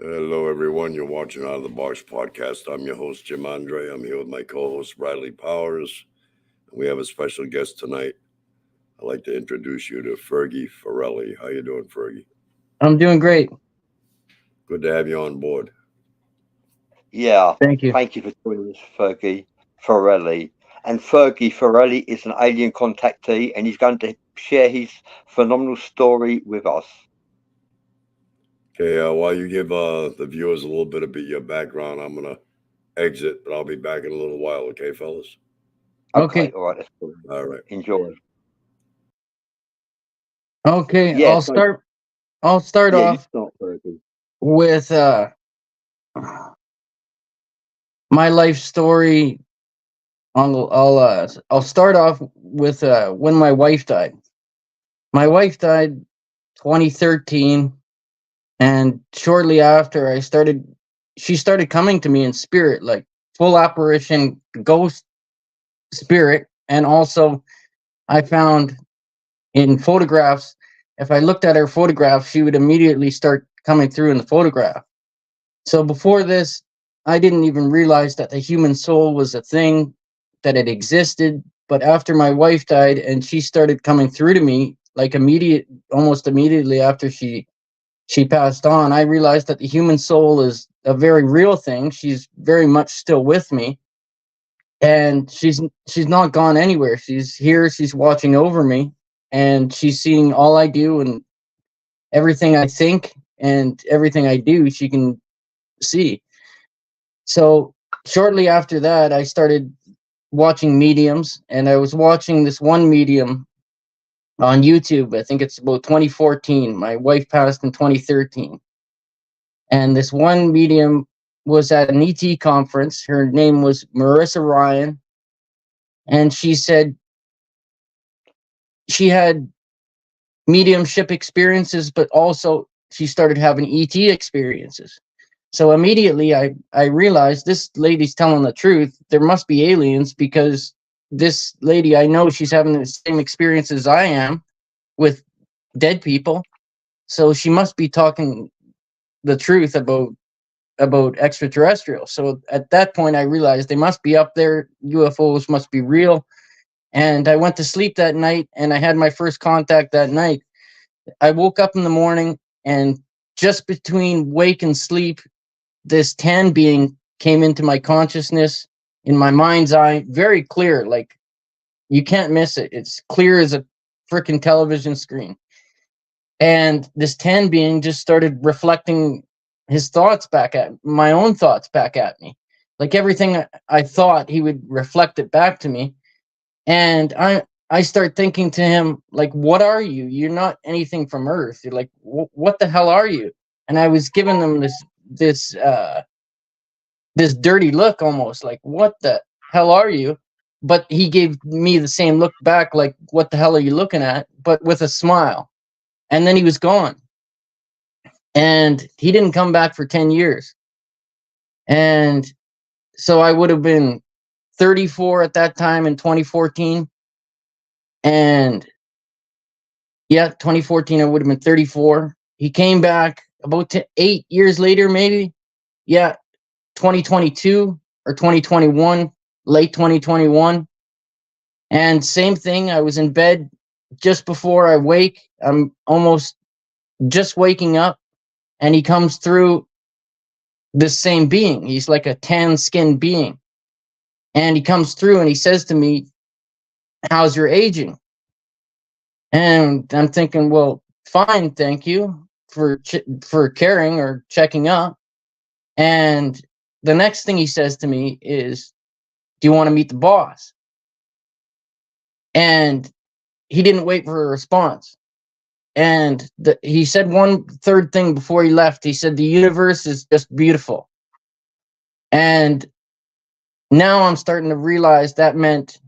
Hello, everyone. You're watching Out of the Box podcast. I'm your host, Jim Andre. I'm here with my co-host, Bradley Powers. We have a special guest tonight. I'd like to introduce you to Fergy Farrelly. How you doing, Fergy? I'm doing great. Good to have you on board. Yeah, Thank you. thank you for joining us, Fergy Farrelly. And Fergy Farrelly is an alien contactee, and he's going to share his phenomenal story with us. Okay, while you give the viewers a little bit of your background, I'm going to exit, but I'll be back in a little while. Okay, fellas? Okay. All right. That's cool. All right. Enjoy. Okay, Yeah, I'll start off Start, Fergie. with my life story. I'll start off with when my wife died. My wife died 2013, and shortly after she started coming to me in spirit, like full apparition, ghost spirit, and also I found in photographs, if I looked at her photograph, she would immediately start coming through in the photograph. So before this, I didn't even realize that the human soul was a thing, that it existed. But after my wife died and she started coming through to me, like almost immediately after she passed on, I realized that the human soul is a very real thing. She's very much still with me. And she's not gone anywhere. She's here, she's watching over me, and she's seeing all I do and everything I think and everything I do, she can see. So shortly after that, I started watching mediums, and I was watching this one medium on YouTube. I think it's about 2014. My wife passed in 2013. And this one medium was at an ET conference. Her name was Marissa Ryan. And she said she had mediumship experiences, but also she started having ET experiences. So immediately I realized this lady's telling the truth. There must be aliens, because this lady, I know she's having the same experience as I am with dead people. So she must be talking the truth about extraterrestrials. So at that point I realized they must be up there. UFOs must be real. And I went to sleep that night, and I had my first contact that night. I woke up in the morning, and just between wake and sleep, this tan being came into my consciousness, in my mind's eye, very clear. Like, you can't miss it. It's clear as a freaking television screen. And this 10 being just started reflecting his thoughts back at my own thoughts back at me. Like, everything I thought, he would reflect it back to me. And I start thinking to him, like, what are you? You're not anything from Earth. You're like, what the hell are you? And I was giving them this dirty look, almost like, what the hell are you? But he gave me the same look back, like, what the hell are you looking at? But with a smile. And then he was gone. And he didn't come back for 10 years. And so I would have been 34 at that time in 2014. And yeah, 2014, I would have been 34. He came back about 8 years later, maybe. Yeah, 2022 or 2021, late 2021. And same thing, I was in bed just before I wake. I'm almost just waking up, and he comes through, this same being. He's like a tan skinned being. And he comes through and he says to me, how's your aging? And I'm thinking, well, fine, thank you for caring or checking up. And the next thing he says to me is, do you want to meet the boss? And he didn't wait for a response. And he said one third thing before he left. He said, the universe is just beautiful. And now I'm starting to realize that meant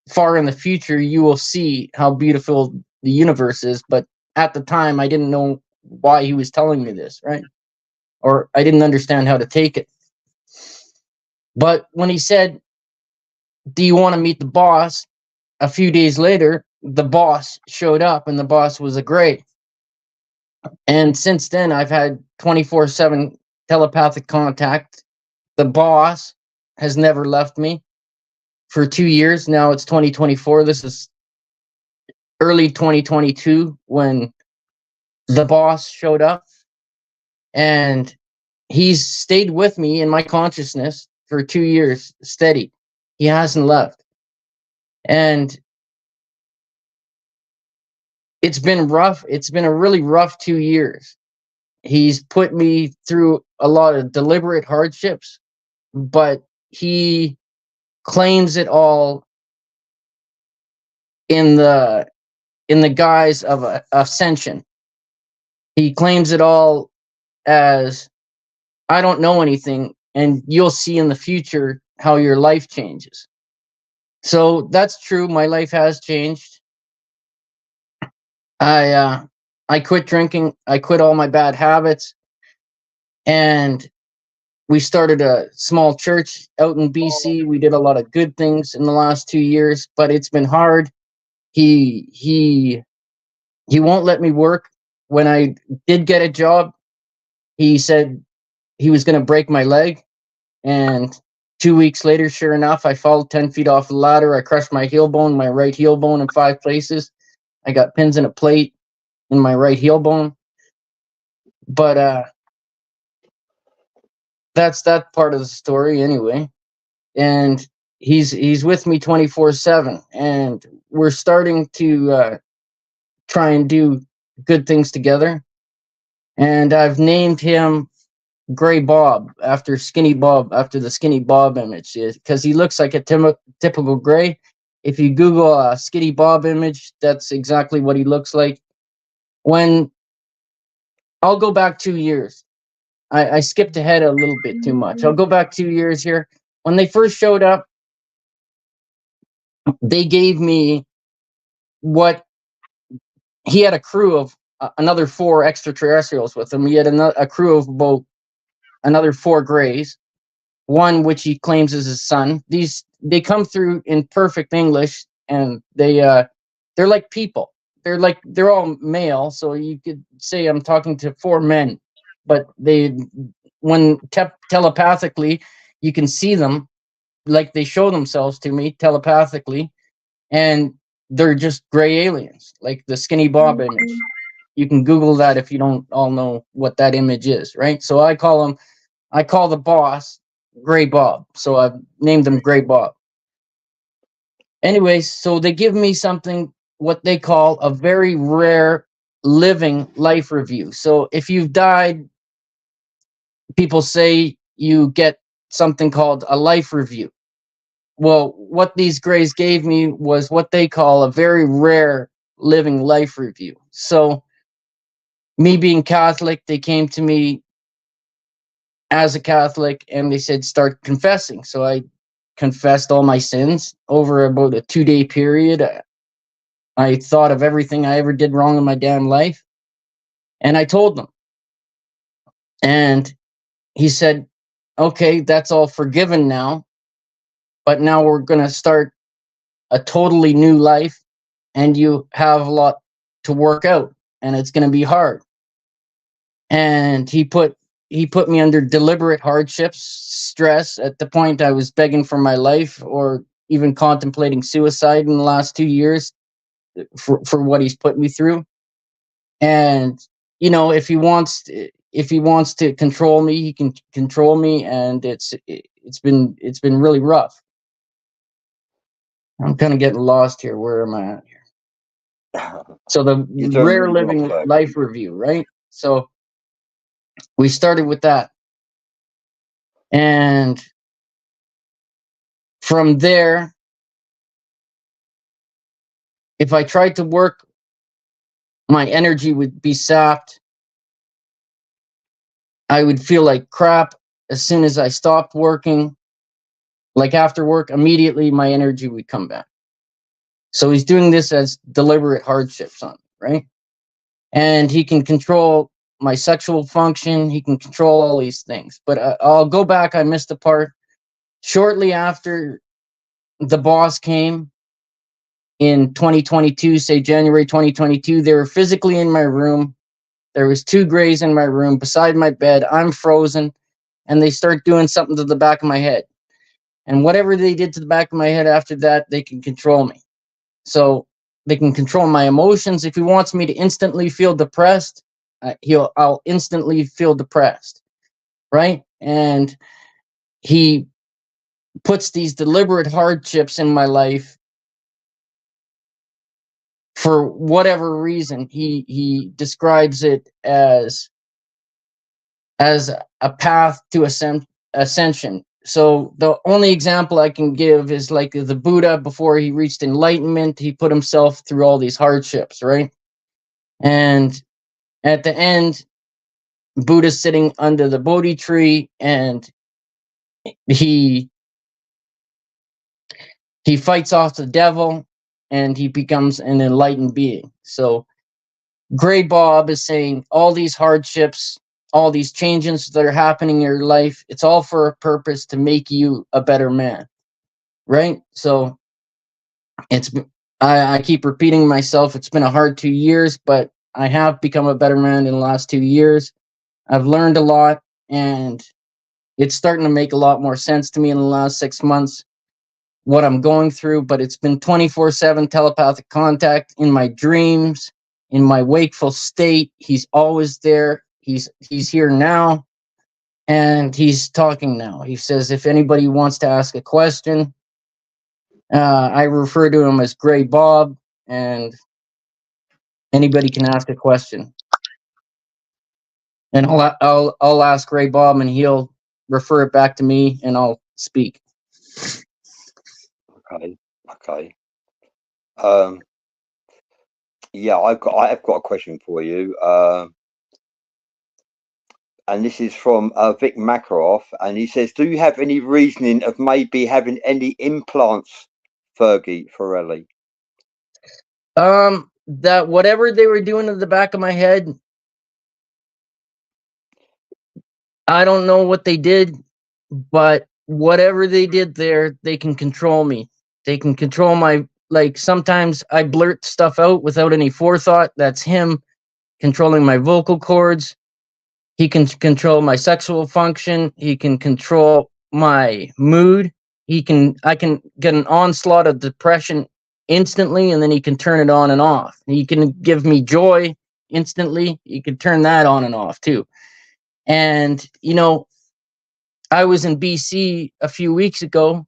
far in the future, you will see how beautiful the universe is. But at the time, I didn't know why he was telling me this, right? Or I didn't understand how to take it. But when he said, do you want to meet the boss? A few days later, the boss showed up, and the boss was a gray. And since then, I've had 24/7 telepathic contact. The boss has never left me for 2 years. Now it's 2024. This is early 2022 when the boss showed up, and he's stayed with me in my consciousness for 2 years steady. He hasn't left. And it's been rough. It's been a really rough 2 years. He's put me through a lot of deliberate hardships, but he claims it all in the guise of ascension. He claims it all as, I don't know anything, and you'll see in the future how your life changes. So that's true. My life has changed. I quit drinking. I quit all my bad habits, and we started a small church out in BC. We did a lot of good things in the last 2 years, but it's been hard. He won't let me work. When I did get a job, he said he was going to break my leg. And 2 weeks later, sure enough, I fell 10 feet off the ladder. I crushed my heel bone, my right heel bone, in 5 places. I got pins in a plate in my right heel bone. But that's that part of the story anyway. And he's with me 24/7, and we're starting to try and do good things together. And I've named him Gray Bob after Skinny Bob, after the Skinny Bob image, because he looks like a typical gray. If you Google a Skinny Bob image, that's exactly what he looks like. When I'll go back 2 years, I skipped ahead a little bit too much. I'll go back 2 years here. When they first showed up, they gave me what he had a crew of another 4 extraterrestrials with him. He had a crew of about another 4 grays, one which he claims is his son. They come through in perfect English, and they're like people. They're all male, so you could say I'm talking to 4 men, but when telepathically, you can see them, like they show themselves to me telepathically, and they're just gray aliens, like the Skinny Bob image. You can Google that if you don't all know what that image is, right? So I call the boss Gray Bob. So I've named him Gray Bob. Anyways, so they give me something, what they call a very rare living life review. So if you've died, people say you get something called a life review. Well, what these Grays gave me was what they call a very rare living life review. So, me being Catholic, they came to me as a Catholic and they said, start confessing. So, I confessed all my sins over about a 2-day period. I thought of everything I ever did wrong in my damn life. And I told them. And he said, okay, that's all forgiven now. But now we're going to start a totally new life. And you have a lot to work out. And it's going to be hard. And he put me under deliberate hardships, stress. At the point I was begging for my life or even contemplating suicide in the last 2 years for what he's put me through. And you know, if he wants to control me, he can control me, and it's been really rough. I'm kind of getting lost here. Where am I at here? So the rare living life review, right? So we started with that. And from there, if I tried to work, my energy would be sapped. I would feel like crap as soon as I stopped working. Like after work, immediately my energy would come back. So he's doing this as deliberate hardships on me, right? And he can control my sexual function. He can control all these things. But I'll go back. I missed a part. Shortly after the boss came in 2022, say January 2022, they were physically in my room. There was 2 Grays in my room beside my bed. I'm frozen. And they start doing something to the back of my head. And whatever they did to the back of my head after that, they can control me. So they can control my emotions. If he wants me to instantly feel depressed, I'll instantly feel depressed, right? And he puts these deliberate hardships in my life for whatever reason. He describes it as a path to ascension. So the only example I can give is like the Buddha. Before he reached enlightenment, he put himself through all these hardships, right? And at the end, Buddha's sitting under the Bodhi tree, and he fights off the devil, and he becomes an enlightened being. So Gray Bob is saying all these hardships, all these changes that are happening in your life, it's all for a purpose to make you a better man, right? So I keep repeating myself. It's been a hard 2 years, but I have become a better man in the last 2 years. I've learned a lot, and it's starting to make a lot more sense to me in the last 6 months what I'm going through. But it's been 24/7 telepathic contact in my dreams, in my wakeful state. He's always there. He's here now, and he's talking now. He says if anybody wants to ask a question, I refer to him as Gray Bob, and anybody can ask a question. And I'll ask Gray Bob, and he'll refer it back to me, and I'll speak. Okay. Yeah, I have got a question for you. And this is from Vic Makarov, and he says, do you have any reasoning of maybe having any implants, Fergy Farrelly? That whatever they were doing to the back of my head, I don't know what they did, but whatever they did there, they can control me. They can control my, like, sometimes I blurt stuff out without any forethought. That's him controlling my vocal cords. He can control my sexual function. He can control my mood. I can get an onslaught of depression instantly, and then he can turn it on and off. He can give me joy instantly. He can turn that on and off too. And, you know, I was in BC a few weeks ago.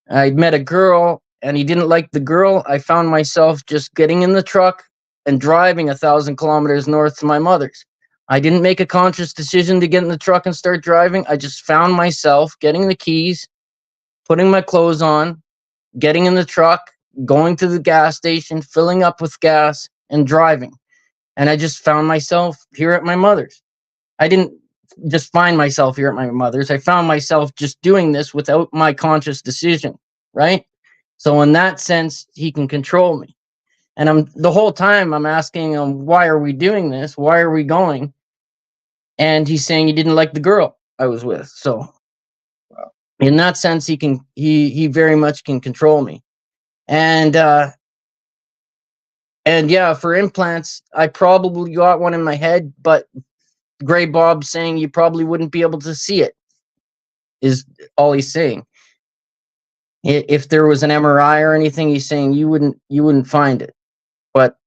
I'd met a girl and he didn't like the girl. I found myself just getting in the truck and driving 1,000 kilometers north to my mother's. I didn't make a conscious decision to get in the truck and start driving. I just found myself getting the keys, putting my clothes on, getting in the truck, going to the gas station, filling up with gas, and driving. And I just found myself here at my mother's. I didn't just find myself here at my mother's. I found myself just doing this without my conscious decision, right? So in that sense, he can control me. And the whole time I'm asking him, why are we doing this? Why are we going? And he's saying he didn't like the girl I was with. So in that sense, he very much can control me. And yeah, for implants, I probably got one in my head, but Gray Bob's saying you probably wouldn't be able to see it, is all he's saying. If there was an MRI or anything, he's saying you wouldn't find it. But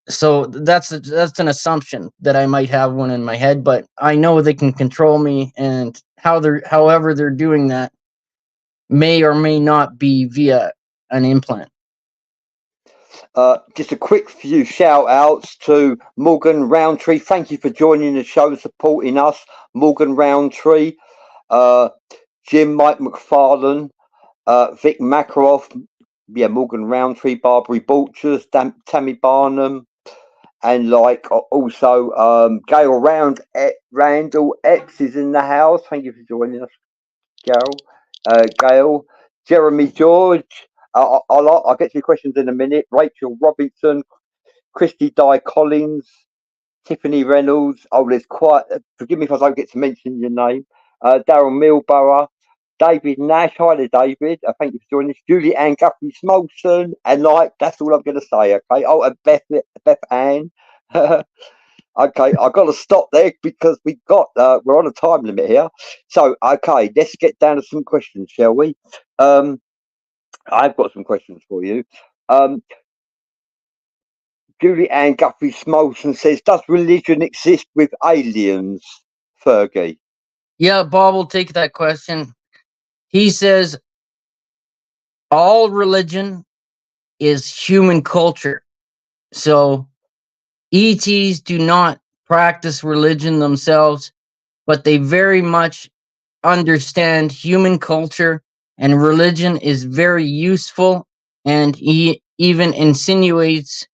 so that's an assumption that I might have one in my head, but I know they can control me, and however they're doing that may or may not be via an implant. Just a quick few shout outs to Morgan Roundtree. Thank you for joining the show and supporting us. Morgan Roundtree, Jim Mike McFarlane, Vic Makaroff, Morgan Roundtree, Barbary Butchers, Tammy Barnum, and also Gail Randall X is in the house. Thank you for joining us, Gail. Jeremy George. I'll get to your questions in a minute. Rachel Robinson, Christy Di Collins, Tiffany Reynolds. There's quite. Forgive me if I don't get to mention your name. Daryl Milborough, David Nash. Hi there, David. Thank you for joining us. Julie Ann Guthrie Smolson, and that's all I'm going to say. Okay. Oh, and Beth Ann. Okay, I've got to stop there because we're on a time limit here. So, okay, let's get down to some questions, shall we? I've got some questions for you. Julie Ann Guthrie Smolson says, does religion exist with aliens, Fergie? Yeah, Bob will take that question. He says, all religion is human culture. So ETs do not practice religion themselves, but they very much understand human culture, and religion is very useful. And he even insinuates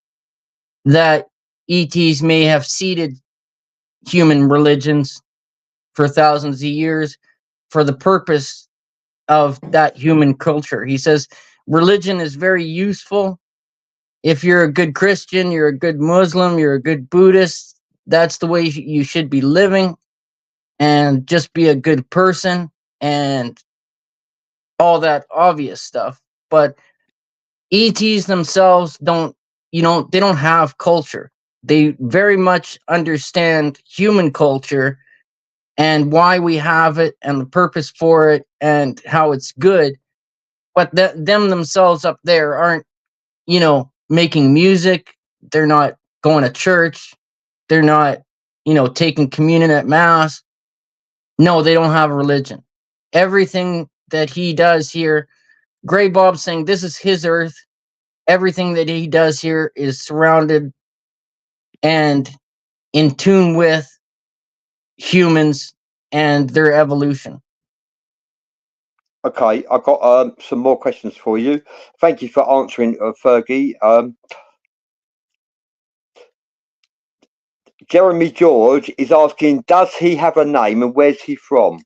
that ETs may have seeded human religions for thousands of years for the purpose of that human culture. He says religion is very useful. If you're a good Christian, you're a good Muslim, you're a good Buddhist, that's the way you should be living, and just be a good person and all that obvious stuff. But ETs themselves they don't have culture. They very much understand human culture and why we have it and the purpose for it and how it's good. But them themselves up there aren't, making music. They're not going to church. They're not, taking communion at mass. No, they don't have a religion. Everything that he does here, Gray Bob's saying this is his earth. Everything that he does here is surrounded and in tune with humans and their evolution. Okay, I've got some more questions for you. Thank you for answering, Fergie. Jeremy George is asking, does he have a name and where's he from?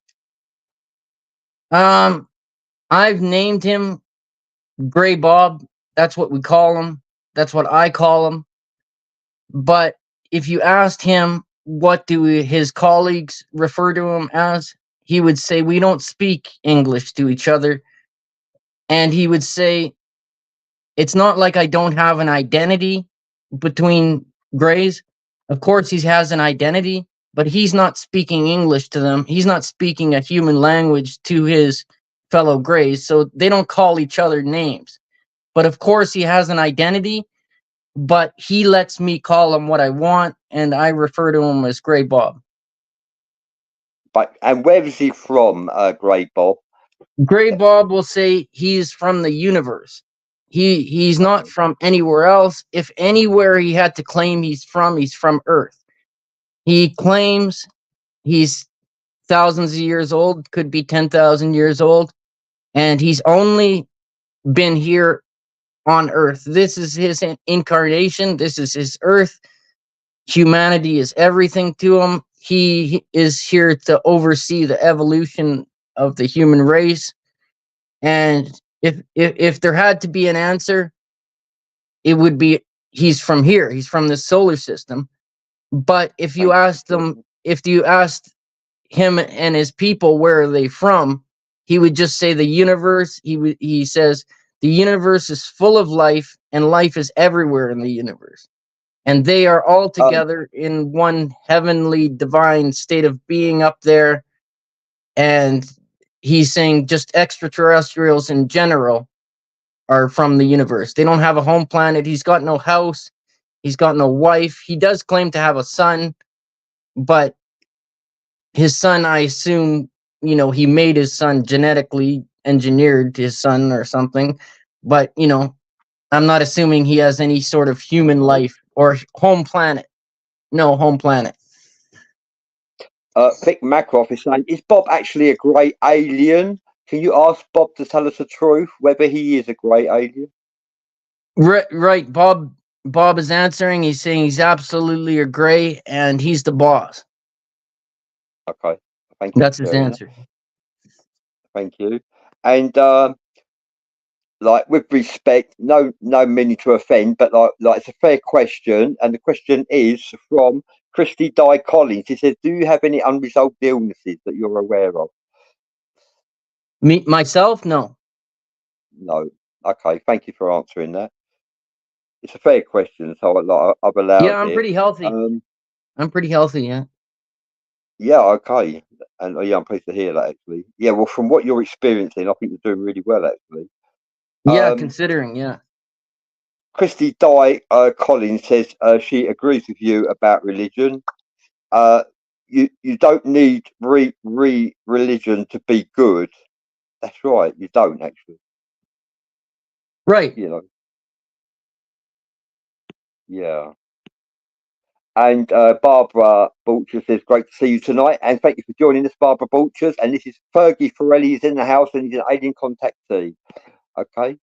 I've named him Gray Bob. That's what we call him. That's what I call him. But if you asked him what do his colleagues refer to him as, he would say we don't speak English to each other. And he would say it's not like I don't have an identity between Grays. Of course, he has an identity, but he's not speaking English to them. He's not speaking a human language to his fellow Grays, so they don't call each other names. But of course, he has an identity, but he lets me call him what I want, and I refer to him as Gray Bob. Right, and where is he from, Grey Bob? Gray Bob will say he's from the universe. He's not from anywhere else. If anywhere he had to claim he's from Earth. He claims he's thousands of years old, could be 10,000 years old, and he's only been here on Earth. This is his incarnation. This is his Earth. Humanity is everything to him. He is here to oversee the evolution of the human race. And if there had to be an answer, it would be he's from here. He's from the solar system. But if you asked him and his people where are they from, he would just say the universe. He says the universe is full of life, and life is everywhere in the universe, and they are all together in one heavenly divine state of being up there. And he's saying just extraterrestrials in general are from the universe. They don't have a home planet. He's got no house. He's got no wife. He does claim to have a son, but his son, I assume, he made his son, genetically engineered his son or something. But, I'm not assuming he has any sort of human life or home planet. No home planet. Vic Macroft is saying, is Bob actually a grey alien? Can you ask Bob to tell us the truth, whether he is a grey alien? Right. Bob is answering. He's saying he's absolutely a grey, and he's the boss. Okay. Thank you. That's his answer. Thank you. And with respect, no meaning to offend, but like it's a fair question, and the question is from Christy Di Collins. He says, "Do you have any unresolved illnesses that you're aware of?" Myself, no. No. Okay. Thank you for answering that. It's a fair question, so I've allowed it. Yeah, I'm pretty healthy. I'm pretty healthy, yeah. Yeah, okay. And I'm pleased to hear that, actually. Yeah, well, from what you're experiencing, I think you're doing really well, actually. Yeah, considering, yeah. Christy Di Collins says she agrees with you about religion. You don't need religion to be good. That's right, you don't, actually. Right. Yeah. And Barbara Bulcher says, great to see you tonight. And thank you for joining us, Barbara Bulchers. And this is Fergy Farrelly is in the house, and he's an alien contactee. Okay.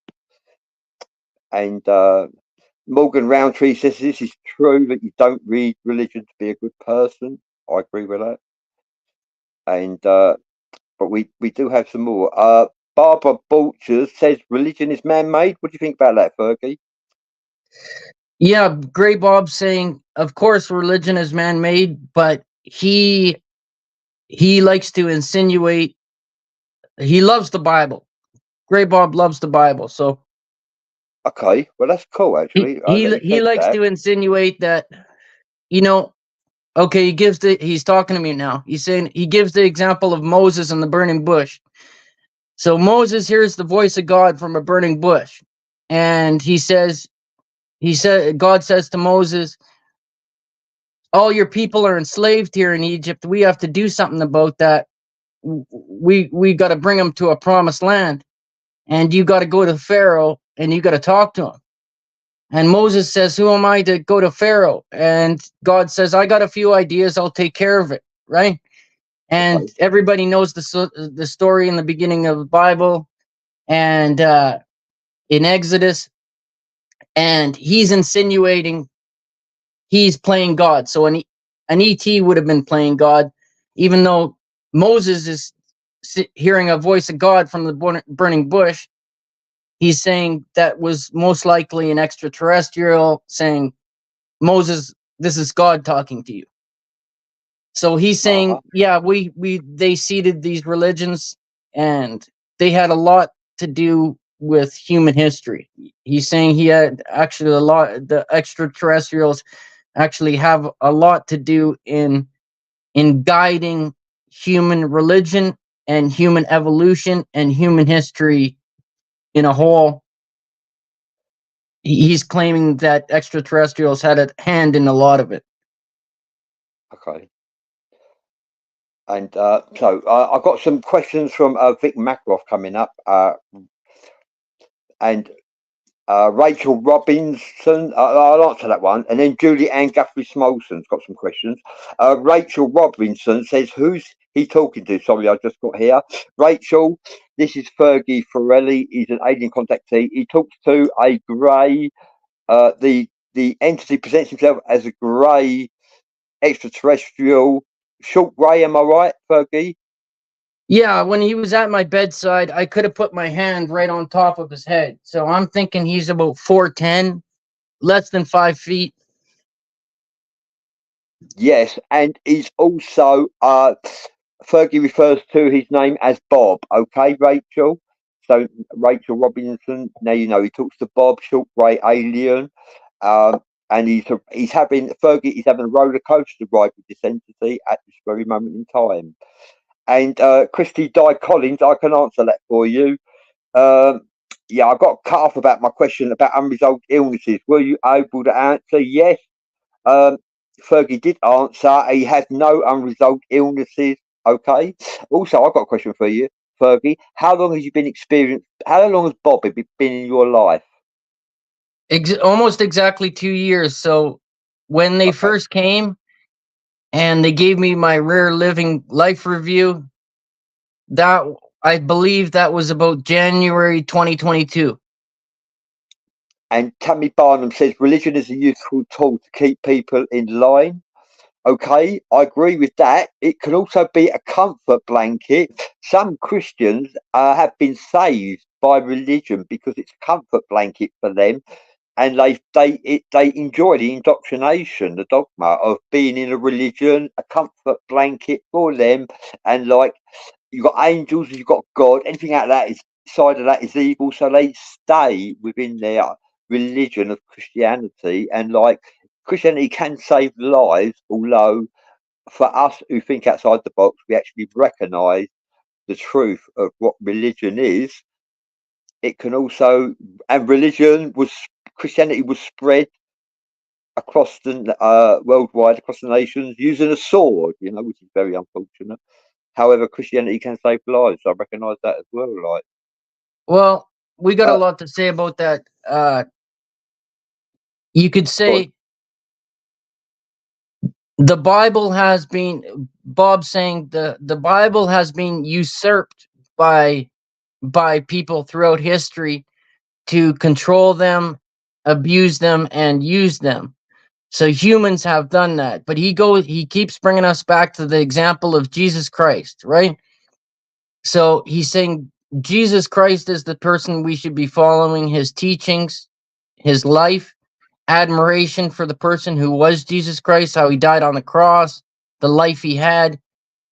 And Morgan Roundtree says, this is true that you don't read religion to be a good person. I agree with that. And but we do have some more. Barbara Bulchers says religion is man-made. What do you think about that, Fergie? Yeah, Grey Bob saying, of course, religion is man-made, but he likes to insinuate he loves the Bible. Grey Bob loves the Bible, so okay, well that's cool actually. He likes to insinuate that, okay, he's talking to me now. He's saying he gives the example of Moses and the burning bush. So Moses hears the voice of God from a burning bush, and God says to Moses, all your people are enslaved here in Egypt. We have to do something about that. We got to bring them to a promised land, and you got to go to Pharaoh and you got to talk to him. And Moses says, who am I to go to Pharaoh? And God says, I got a few ideas. I'll take care of it. Right. And everybody knows the story in the beginning of the Bible and in Exodus. And he's insinuating he's playing God. So an ET would have been playing God, even though Moses is hearing a voice of God from the burning bush. He's saying that was most likely an extraterrestrial saying, Moses, this is God talking to you. So he's saying, yeah, they seeded these religions and they had a lot to do with human history. He's saying he had actually the extraterrestrials actually have a lot to do in guiding human religion and human evolution and human history in a whole. He's claiming that extraterrestrials had a hand in a lot of it. Okay. And so I've got some questions from Vic Makaroff coming up, and Rachel Robinson. I'll answer that one, and then Julie Ann Guthrie Smolson's got some questions. Rachel Robinson says, "Who's he talking to?" Sorry, I just got here. Rachel, this is Fergy Farrelly. He's an alien contactee. He talks to a grey. The entity presents himself as a grey extraterrestrial, short grey. Am I right, Fergie? Yeah, when he was at my bedside, I could have put my hand right on top of his head. So I'm thinking he's about 4'10", less than 5 feet. Yes, and he's also Fergie refers to his name as Bob. Okay, Rachel. So Rachel Robinson. Now you know he talks to Bob, short grey alien. And he's having Fergie. He's having a roller coaster ride with this entity at this very moment in time. And Christy Di Collins, I can answer that for you. Yeah, I got cut off about my question about unresolved illnesses. Were you able to answer? Yes. Fergie did answer. He had no unresolved illnesses. Okay. Also, I've got a question for you, Fergie. How long have you been experienced? How long has Bobby been in your life? Almost exactly 2 years. So when they first came and they gave me my rare living life review, that I believe that was about January 2022. And Tammy Barnum says religion is a useful tool to keep people in line. Okay, I agree with that. It can also be a comfort blanket. Some Christians have been saved by religion because it's a comfort blanket for them, and they enjoy the indoctrination, the dogma of being in a religion, a comfort blanket for them. And like you've got angels, you've got God, anything out of that is side of that is evil, so they stay within their religion of Christianity. And like Christianity can save lives, although for us who think outside the box, we actually recognise the truth of what religion is. It can also, and Christianity was spread across the worldwide, across the nations, using a sword, which is very unfortunate. However, Christianity can save lives. I recognise that as well. Like, Well, we got a uh, lot to say about that. You could say the Bible has been, Bob saying the Bible has been usurped by people throughout history to control them, abuse them, and use them. So humans have done that, but he keeps bringing us back to the example of Jesus Christ, right? So he's saying Jesus Christ is the person we should be following, his teachings, his life, admiration for the person who was Jesus Christ, how he died on the cross, the life he had,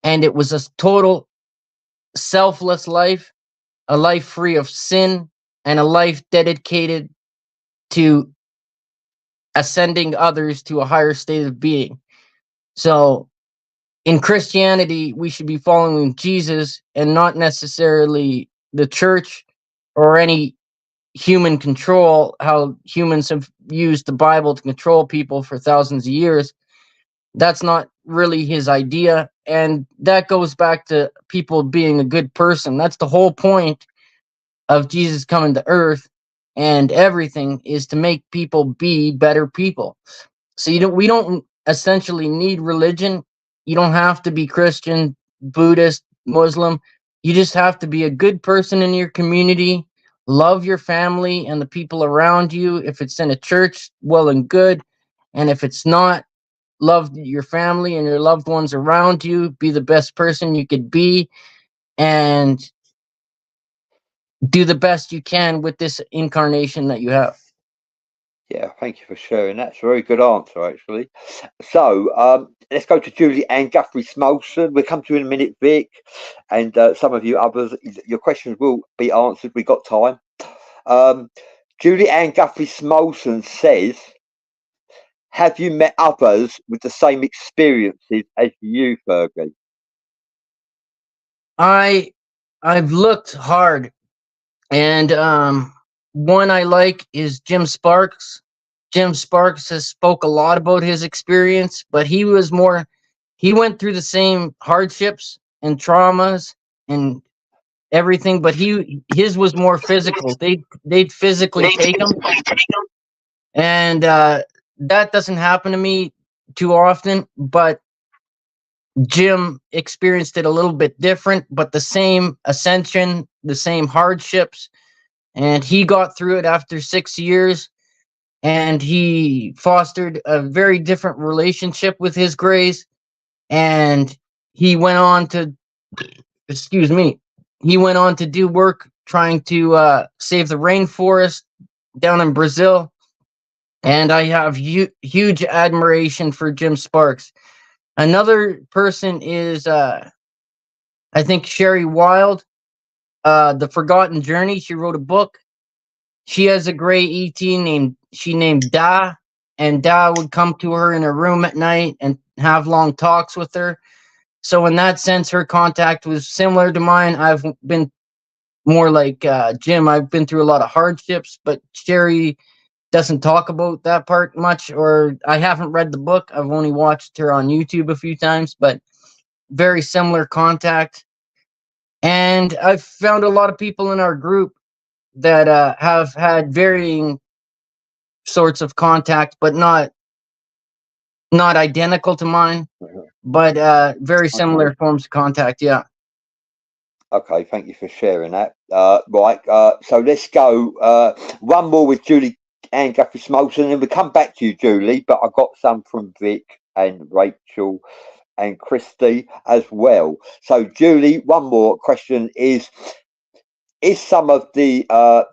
and it was a total selfless life, a life free of sin, and a life dedicated to ascending others to a higher state of being. So in Christianity, we should be following Jesus and not necessarily the church or any human control, how humans have used the Bible to control people for thousands of years. That's not really his idea. And that goes back to people being a good person. That's the whole point of Jesus coming to earth, and everything is to make people be better people. So we don't essentially need religion. You don't have to be Christian, Buddhist, Muslim. You just have to be a good person in your community, love your family and the people around you. If it's in a church, well and good. And if it's not, love your family and your loved ones around you, be the best person you could be, and do the best you can with this incarnation that you have. yeah, thank you for sharing. That's a very good answer, actually. So let's go to Julie Ann Guthrie Smolson. We'll come to you in a minute, Vic, and some of you others. Your questions will be answered. We've got time. Julie Ann Guthrie Smolson says, have you met others with the same experiences as you, Fergie? I've looked hard, and one I like is Jim Sparks. Jim Sparks has spoke a lot about his experience, but he he went through the same hardships and traumas and everything, but his was more physical. They'd physically take him, and that doesn't happen to me too often. But Jim experienced it a little bit different, but the same ascension, the same hardships, and he got through it after 6 years, and he fostered a very different relationship with his grace, and he went on to, excuse me, he went on to do work trying to save the rainforest down in Brazil, and I have huge admiration for Jim Sparks. Another person is, I think, Sherry Wild, The Forgotten Journey. She wrote a book. She has a gray ET named Da, and Da would come to her in her room at night and have long talks with her. So in that sense, her contact was similar to mine. I've been more like Jim. I've been through a lot of hardships, but Sherry doesn't talk about that part much, or I haven't read the book. I've only watched her on YouTube a few times, but very similar contact. And I've found a lot of people in our group that have had varying sorts of contact, but not identical to mine, but very similar forms of contact. Yeah. Okay, thank you for sharing that. Right, so let's go. One more with Julie and Guthrie Smolson, and we'll come back to you, Julie, but I got some from Vic and Rachel and Christy as well. So, Julie, one more question is some of the,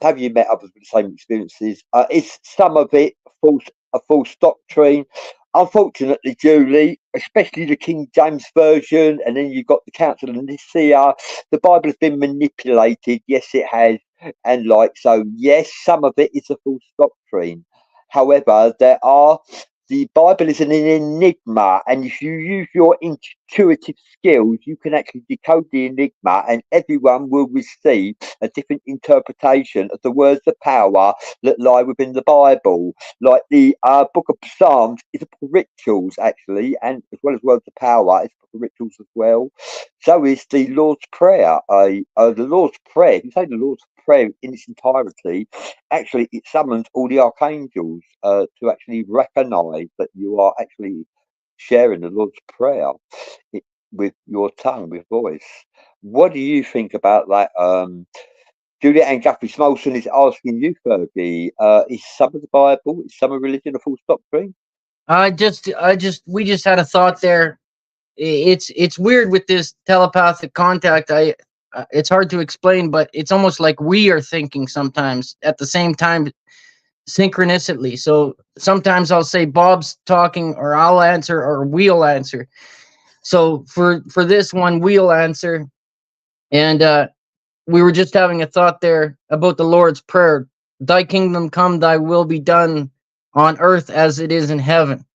have you met others with the same experiences? Is some of it a false doctrine? Unfortunately, Julie, especially the King James Version, and then you've got the Council of Nicaea, the Bible has been manipulated. Yes, it has. And so, yes, some of it is a false doctrine. However, the Bible is an enigma, and if you use your intuitive skills, you can actually decode the enigma, and everyone will receive a different interpretation of the words of power that lie within the Bible. Like the book of Psalms is a book of rituals, actually, and as well as words of power, it's a book of rituals as well. So is the Lord's Prayer. The Lord's Prayer, if you say the Lord's Prayer in its entirety, actually it summons all the archangels to actually recognize that you are actually sharing the Lord's Prayer with your tongue, with voice. What do you think about that? Juliet and Guthrie Smolson is asking you, Fergie, is some of the Bible, is some of religion a false doctrine? We just had a thought there. It's weird with this telepathic contact. It's hard to explain, but it's almost like we are thinking sometimes at the same time, synchronicity. So sometimes I'll say Bob's talking, or I'll answer, or we'll answer. So for this one, we'll answer. And we were just having a thought there about the Lord's Prayer. Thy kingdom come, thy will be done on earth as it is in heaven.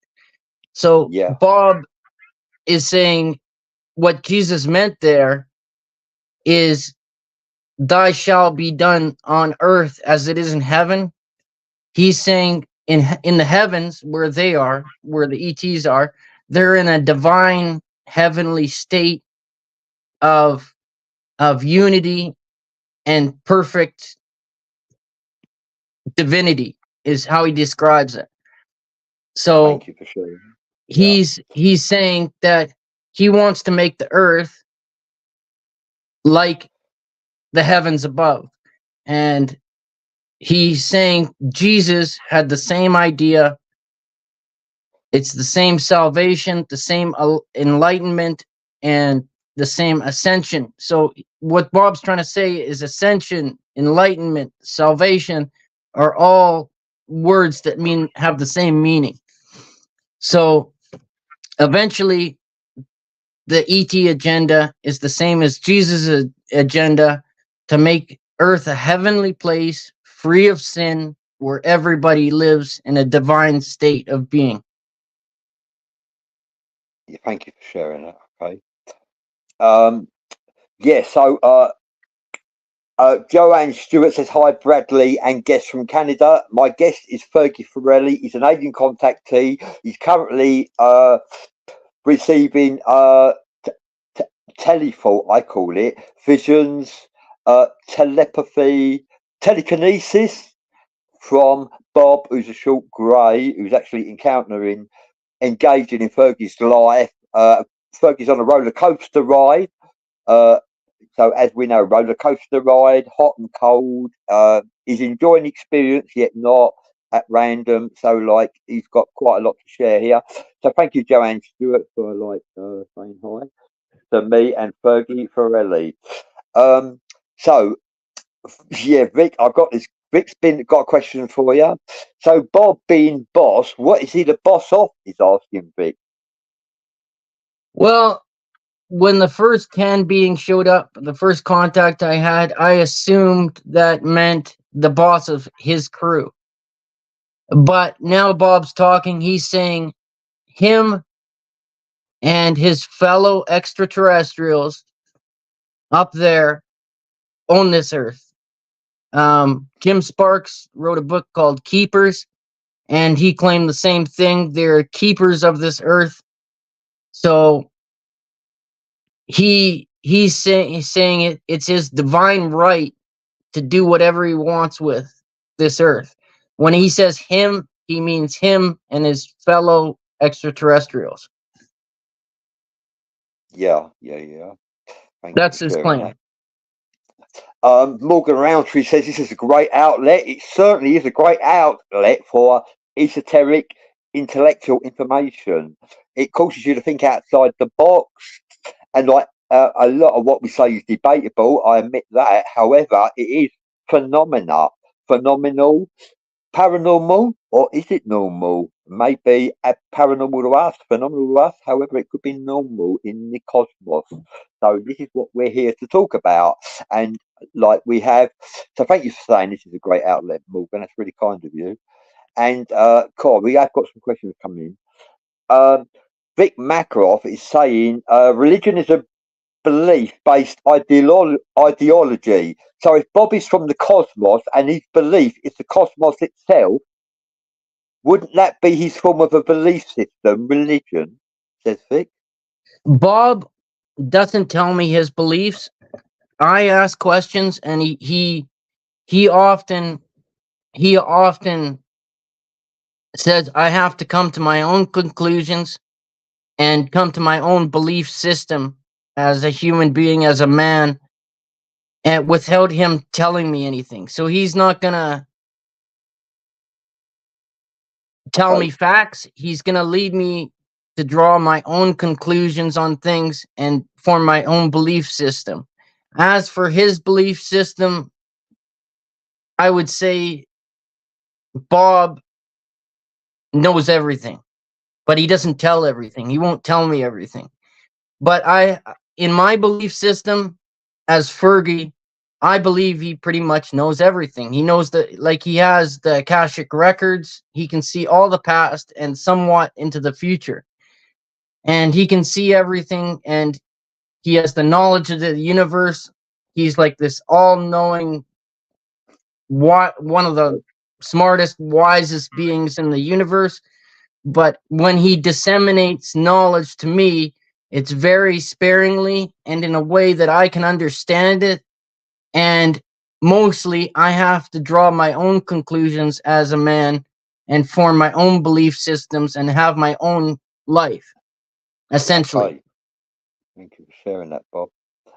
So Yeah. Bob is saying what Jesus meant there is thy shall be done on earth as it is in heaven. He's saying in the heavens where they are, where the ETs are, they're in a divine heavenly state of unity and perfect divinity is how he describes it. So thank you for sharing. He's saying that he wants to make the earth like the heavens above. And he's saying Jesus had the same idea. It's the same salvation, the same enlightenment, and the same ascension. So what Bob's trying to say is ascension, enlightenment, salvation are all words that have the same meaning. So eventually the ET agenda is the same as Jesus' agenda, to make earth a heavenly place free of sin, where everybody lives in a divine state of being. Yeah, thank you for sharing that. Okay. So Joanne Stewart says, hi, Bradley and guest from Canada. My guest is Fergy Farrelly. He's an alien contactee. He's currently receiving telethought, I call it, visions, telepathy, telekinesis from Bob, who's a short grey, who's actually engaging in Fergie's life. Fergie's on a roller coaster ride. So as we know, roller coaster ride, hot and cold. He's enjoying the experience, yet not at random. So like he's got quite a lot to share here. So thank you, Joanne Stewart, for saying hi to me and Fergy Farrelly. So yeah, Vic, I've got this. Vic's got a question for you. So Bob being boss, what is he the boss of? He's asking Vic. Well, when the first can being showed up, the first contact I had, I assumed that meant the boss of his crew. But now Bob's talking, he's saying him and his fellow extraterrestrials up there own this earth. Jim Sparks wrote a book called Keepers, and he claimed the same thing. They're keepers of this earth. So he's saying it's his divine right to do whatever he wants with this earth. When he says him, he means him and his fellow extraterrestrials. Yeah. That's his claim. That. Morgan Roundtree says this is a great outlet. It certainly is a great outlet for esoteric intellectual information. It causes you to think outside the box, and like a lot of what we say is debatable. I admit that. However, it is phenomenal, paranormal, or is it normal? Maybe paranormal to us, phenomenal to us. However, it could be normal in the cosmos. So this is what we're here to talk about. And like we have, so thank you for saying this is a great outlet, Morgan. That's really kind of you. And Cor, we have got some questions coming in. Vic Makaroff is saying religion is a belief-based ideology. So if Bob is from the cosmos and his belief is the cosmos itself, wouldn't that be his form of a belief system, religion? Says Vic. Bob doesn't tell me his beliefs. I ask questions, and he often says I have to come to my own conclusions and come to my own belief system as a human being, as a man, and without him telling me anything. So he's not gonna tell me facts. He's gonna lead me to draw my own conclusions on things and form my own belief system. As for his belief system, I would say Bob knows everything, but he doesn't tell everything. He won't tell me everything. But in my belief system, as Fergie, I believe he pretty much knows everything. He knows he has the Akashic records. He can see all the past and somewhat into the future. And he can see everything, and he has the knowledge of the universe. He's like this all-knowing, one of the smartest, wisest beings in the universe. But when he disseminates knowledge to me, it's very sparingly and in a way that I can understand it. And mostly I have to draw my own conclusions as a man and form my own belief systems and have my own life, essentially. Okay. Thank you for sharing that, Bob.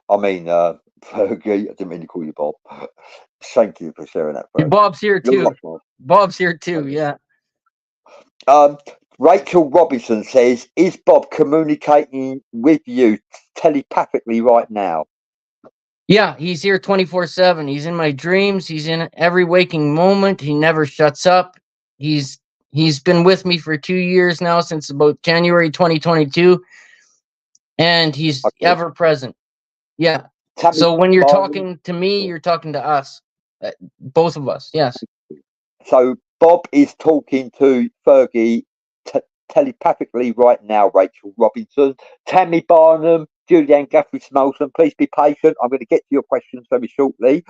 I mean, Fergie, I didn't mean to call you Bob. Thank you for sharing that, Fergie. Bob's here too. Bob's here too, yeah. Rachel Robinson says, is Bob communicating with you telepathically right now? Yeah, he's here 24/7. He's in my dreams. He's in every waking moment. He never shuts up. He's been with me for 2 years now, since about January 2022, and he's ever present. Yeah. So when you're talking to me, you're talking to us, both of us. Yes. So Bob is talking to Fergie telepathically right now, Rachel Robinson. Tammy Barnum, Julianne Guthrie Smolson, please be patient. I'm going to get to your questions very shortly.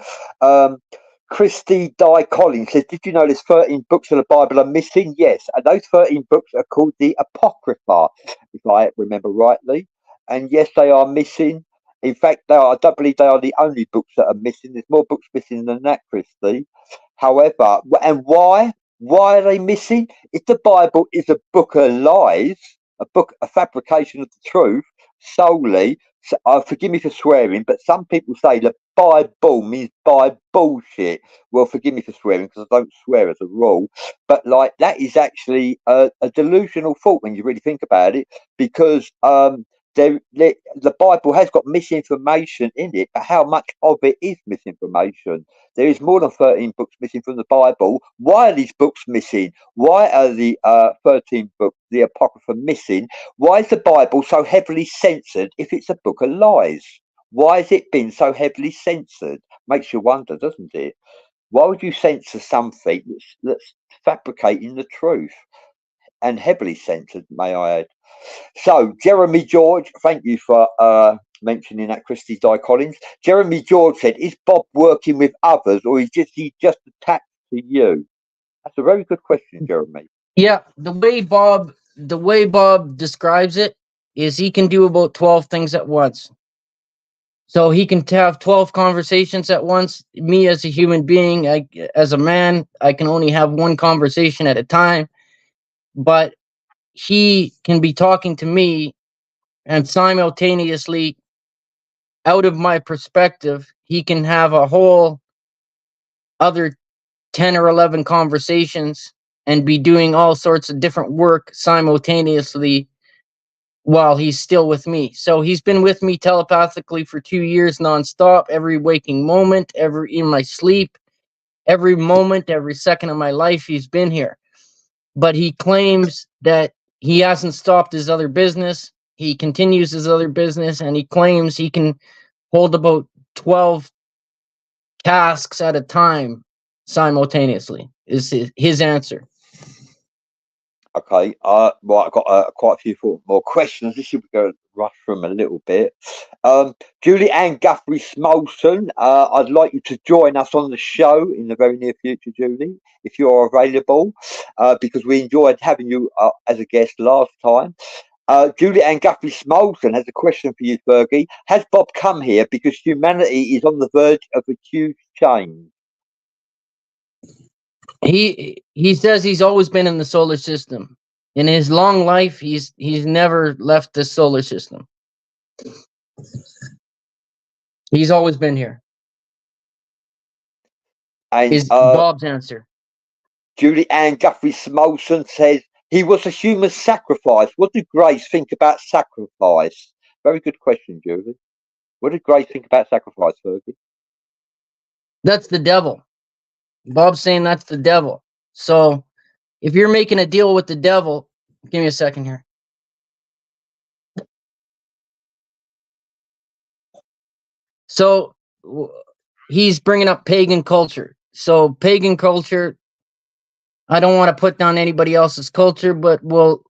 Christy Di Collins says, did you know there's 13 books of the Bible are missing? Yes, and those 13 books are called the Apocrypha, if I remember rightly. And yes, they are missing. In fact, I don't believe they are the only books that are missing. There's more books missing than that, Christy. However, and why? Why are they missing? If the Bible is a book of lies, a fabrication of the truth solely, forgive me for swearing, but some people say the Bible means by bullshit. Well, forgive me for swearing because I don't swear as a rule, but like that is actually a delusional thought when you really think about it, because the Bible has got misinformation in it, but how much of it is misinformation? There is more than 13 books missing from the Bible. Why are these books missing? Why are the 13 books, the Apocrypha, missing? Why is the Bible so heavily censored if it's a book of lies? Why has it been so heavily censored? Makes you wonder, doesn't it? Why would you censor something that's fabricating the truth? And heavily censored, may I add. So, Jeremy George, thank you for mentioning that, Christy Di Collins. Jeremy George said, is Bob working with others, or is he just attached to you? That's a very good question, Jeremy. Yeah, the way Bob describes it is he can do about 12 things at once. So he can have 12 conversations at once. Me as a human being, as a man, I can only have one conversation at a time. But he can be talking to me, and simultaneously, out of my perspective, he can have a whole other 10 or 11 conversations and be doing all sorts of different work simultaneously while he's still with me. So he's been with me telepathically for 2 years nonstop, every waking moment, every in my sleep, every moment, every second of my life he's been here. But he claims that he hasn't stopped his other business. He continues his other business, and he claims he can hold about 12 tasks at a time simultaneously, is his answer. Okay, well, I've got quite a few more questions. This should go rush through them a little bit. Julie Ann Guthrie Smolson, I'd like you to join us on the show in the very near future, Julie, if you're available, because we enjoyed having you as a guest last time. Julie Ann Guthrie Smolson has a question for you, Fergie. Has Bob come here because humanity is on the verge of a huge change? He says he's always been in the solar system. In his long life, he's never left the solar system. He's always been here. And Is Bob's answer. Julie Ann Guthrie Smolson says he was a human sacrifice. What did Grace think about sacrifice? Very good question, Julie. What did Grace think about sacrifice, Fergie? That's the devil. Bob's saying that's the devil. So if you're making a deal with the devil, give me a second here. So he's bringing up pagan culture. So pagan culture, I don't want to put down anybody else's culture, but we'll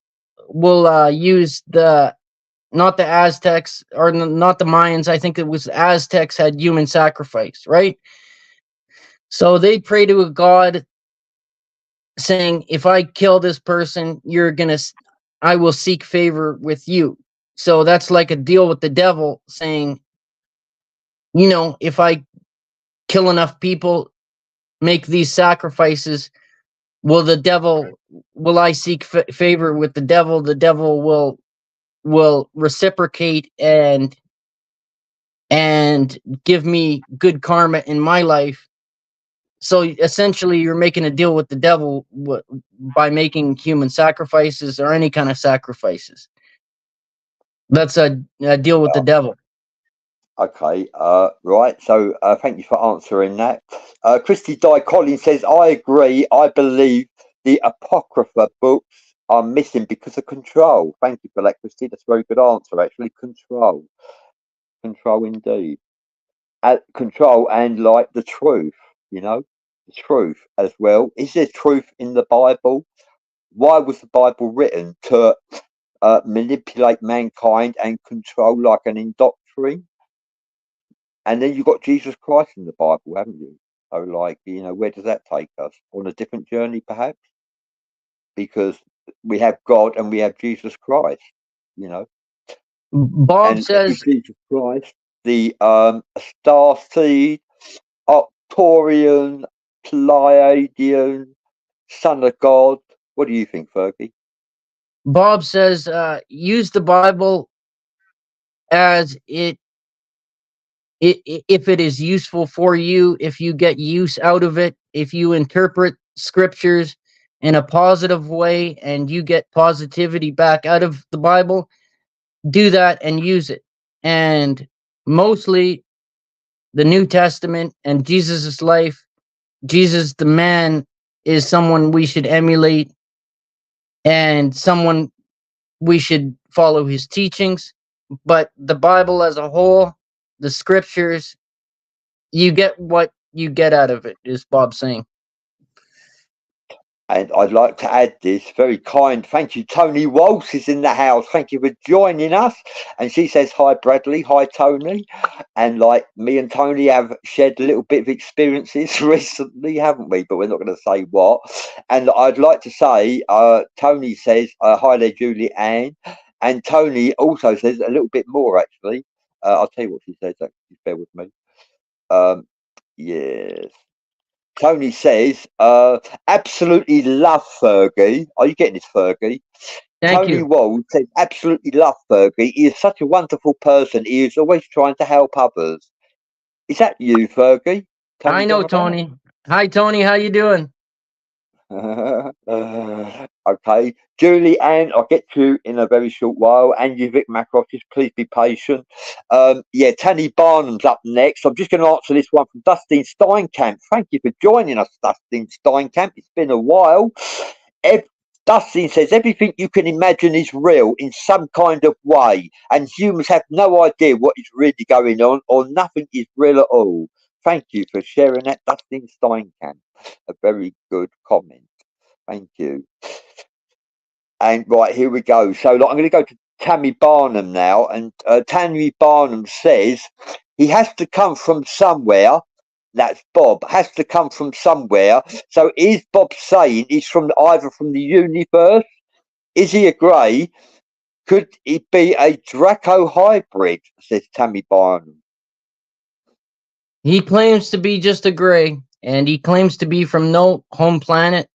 use not the Aztecs or not the Mayans. I think it was Aztecs had human sacrifice, right? So they pray to a god saying, if I kill this person, I will seek favor with you. So that's like a deal with the devil saying, if I kill enough people, make these sacrifices, will I seek favor with the devil? The devil will reciprocate and give me good karma in my life. So essentially, you're making a deal with the devil by making human sacrifices or any kind of sacrifices. That's a deal with the devil. Okay, right. So thank you for answering that. Christy Di Collins says, I agree. I believe the Apocrypha books are missing because of control. Thank you for that, Christy. That's a very good answer, actually. Control. Control indeed. Control and like the truth, the truth as well. Is there truth in the Bible? Why was the Bible written? To manipulate mankind and control like an indoctrine? And then you've got Jesus Christ in the Bible, haven't you? So, like, where does that take us? On a different journey, perhaps? Because we have God and we have Jesus Christ, you know. Bob And with says, Jesus Christ, the star seed, Arcturian, Pleiadian, Son of God. What do you think, Fergie? use the Bible as if it is useful for you, if you get use out of it, if you interpret scriptures in a positive way and you get positivity back out of the Bible, do that and use it. And mostly the New Testament and Jesus' life, Jesus the man, is someone we should emulate and someone we should follow his teachings. But the Bible as a whole, the scriptures, you get what you get out of it, is Bob saying. And I'd like to add this very kind thank you. Tony Walsh is in the house. Thank you for joining us. And she says, hi, Bradley. Hi, Tony. And like me and Tony have shared a little bit of experiences recently, haven't we? But we're not going to say what. And I'd like to say, Tony says, hi there, Julie Ann. And Tony also says a little bit more, actually. I'll tell you what she says, actually. Bear with me. Yes. Tony says, absolutely love Fergie. Are you getting this, Fergie? Thank Tony you. Wald says, absolutely love Fergie. He is such a wonderful person. He is always trying to help others. Is that you, Fergie? I know Tony. Hi, Tony. How you doing? Okay. Julie Ann, I'll get to you in a very short while. And you, Vic Macross, just please be patient. Yeah, Tanny Barnum's up next. I'm just going to answer this one from Dustin Steinkamp. Thank you for joining us, Dustin Steinkamp. It's been a while. Dustin says everything you can imagine is real in some kind of way, and humans have no idea what is really going on, or nothing is real at all. Thank you for sharing that, Dustin Steinkamp. A very good comment. Thank you. And right, here we go. So I'm going to go to Tammy Barnum now. And Tammy Barnum says he has to come from somewhere. That's Bob. Has to come from somewhere. So is Bob saying he's from either from the universe? Is he a grey? Could he be a Draco hybrid? Says Tammy Barnum. He claims to be just a gray, and he claims to be from no home planet.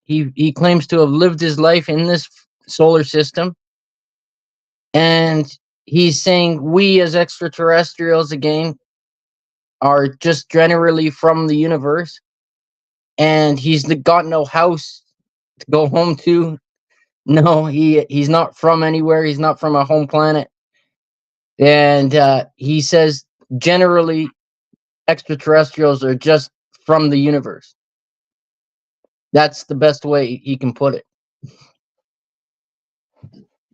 He claims to have lived his life in this solar system. And he's saying we as extraterrestrials, again, are just generally from the universe. And he's got no house to go home to. No, he's not from anywhere. He's not from a home planet. And he says generally extraterrestrials are just from the universe. That's the best way he can put it.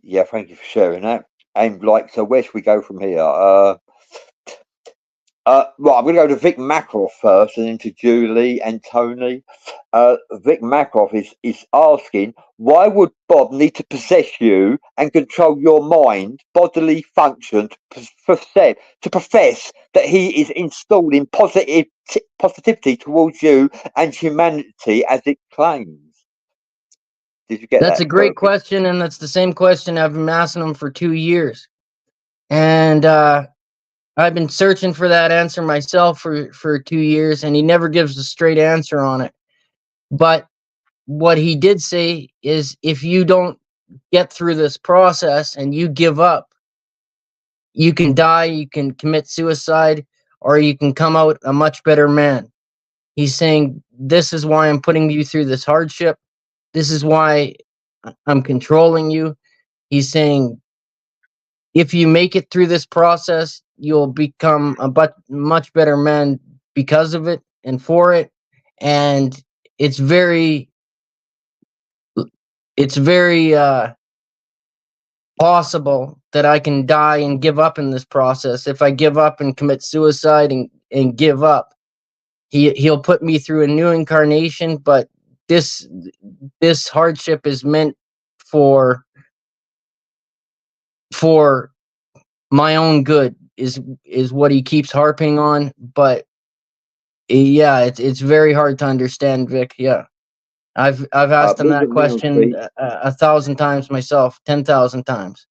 Yeah, thank you for sharing that. And like, so where should we go from here? Right, I'm going to go to Vic Macroff first, and then to Julie and Tony. Vic Macroff is asking, why would Bob need to possess you and control your mind, bodily function to profess that he is installing positivity towards you and humanity as it claims? Did you get That's that, a great Fergie? question, and that's the same question I've been asking him for 2 years. And I've been searching for that answer myself for 2 years, and he never gives a straight answer on it. But what he did say is if you don't get through this process and you give up, you can die, you can commit suicide, or you can come out a much better man. He's saying, this is why I'm putting you through this hardship. This is why I'm controlling you. He's saying, if you make it through this process, you'll become a much better man because of it and for it. And it's very possible that I can die and give up in this process. If I give up and commit suicide and give up, he'll put me through a new incarnation. But this hardship is meant for my own good, is what he keeps harping on. But Yeah, it's very hard to understand, Vic. Yeah, I've asked him that Morgan question Roundtree, 1,000 times myself, 10,000 times.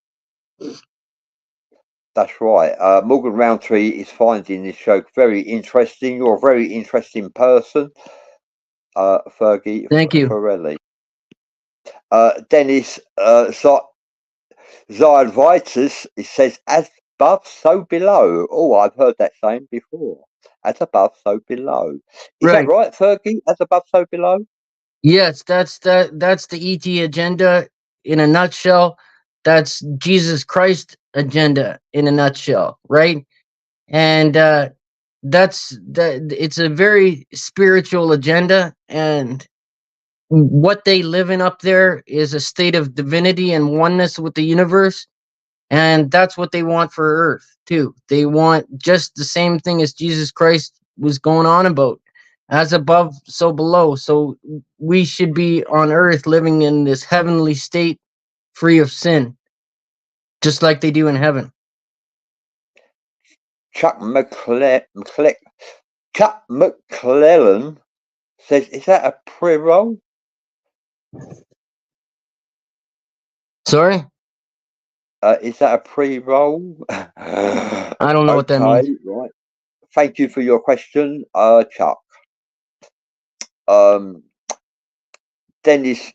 that's right. Morgan Roundtree is finding this show very interesting. You're a very interesting person, Fergie Thank you. Farrelly. Dennis Zyalvitis, it says, as above, so below. Oh, I've heard that saying before. As above, so below. Is that Right. right, Fergie? As above, so below? Yes, that's the ET agenda in a nutshell. That's Jesus Christ agenda in a nutshell, right? And it's a very spiritual agenda, and what they live in up there is a state of divinity and oneness with the universe, and that's what they want for earth too. They want just the same thing as Jesus Christ was going on about, as above so below. So we should be on earth living in this heavenly state, free of sin, just like they do in heaven. Chuck McClellan says, is that a pre-roll? Sorry, Is that a pre-roll? I don't know what that means. Right. Thank you for your question, Chuck. Dennis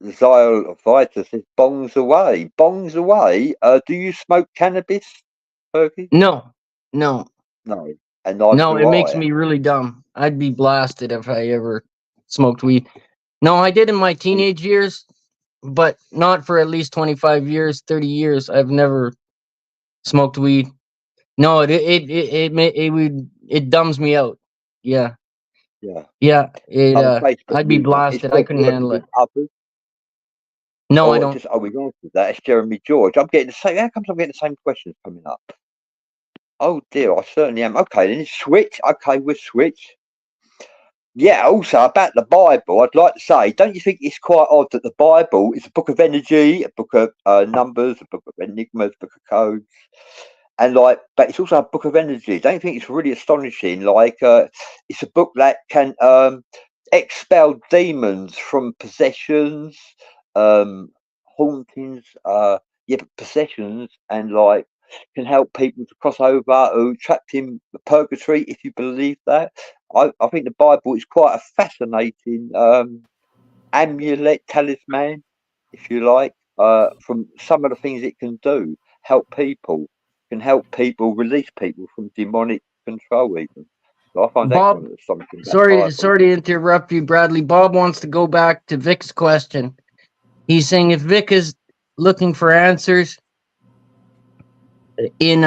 Zyalvitis says, bongs away. Bongs away. Do you smoke cannabis, Fergie? No. No. And neither No, do it makes I. me really dumb. I'd be blasted if I ever smoked weed. No, I did in my teenage years, but not for at least 25 years, 30 years. I've never smoked weed. No, it dumbs me out. Yeah. Yeah. Yeah, Some Facebook I'd be user. It's blasted. I for couldn't handle working it. with others. No, I Oh, don't. we answered that. It's Jeremy George. I'm getting the same. How comes I'm getting the same questions coming up? Oh dear, I certainly am. Okay, then switch. Okay, we'll switch. Yeah, also about the Bible, I'd like to say, don't you think it's quite odd that the Bible is a book of energy, a book of numbers, a book of enigmas, a book of codes, and but it's also a book of energy. Don't you think it's really astonishing? It's a book that can expel demons from possessions, hauntings, possessions, and can help people to cross over who trapped in the purgatory, if you believe that. I think the Bible is quite a fascinating amulet, talisman, if you like, from some of the things it can do. Can help people, release people from demonic control even. So I find that Bob, kind of something about the sorry Bible. to interrupt you, Bradley. Bob wants to go back to Vic's question. He's saying if Vic is looking for answers in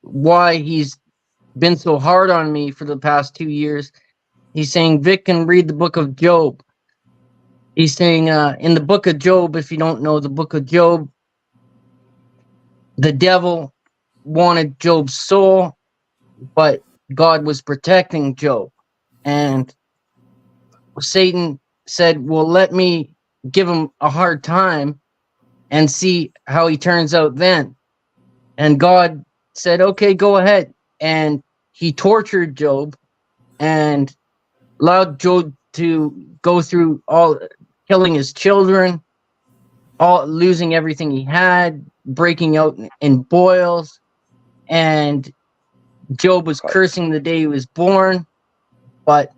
why he's been so hard on me for the past 2 years, he's saying Vic can read the book of Job. He's saying in the book of Job, if you don't know the book of Job, the devil wanted Job's soul, but God was protecting Job. And Satan said, well, let me give him a hard time and see how he turns out then. And God said, okay, go ahead. And he tortured Job and allowed Job to go through all killing his children, all losing everything he had, breaking out in boils, and Job was cursing the day he was born. But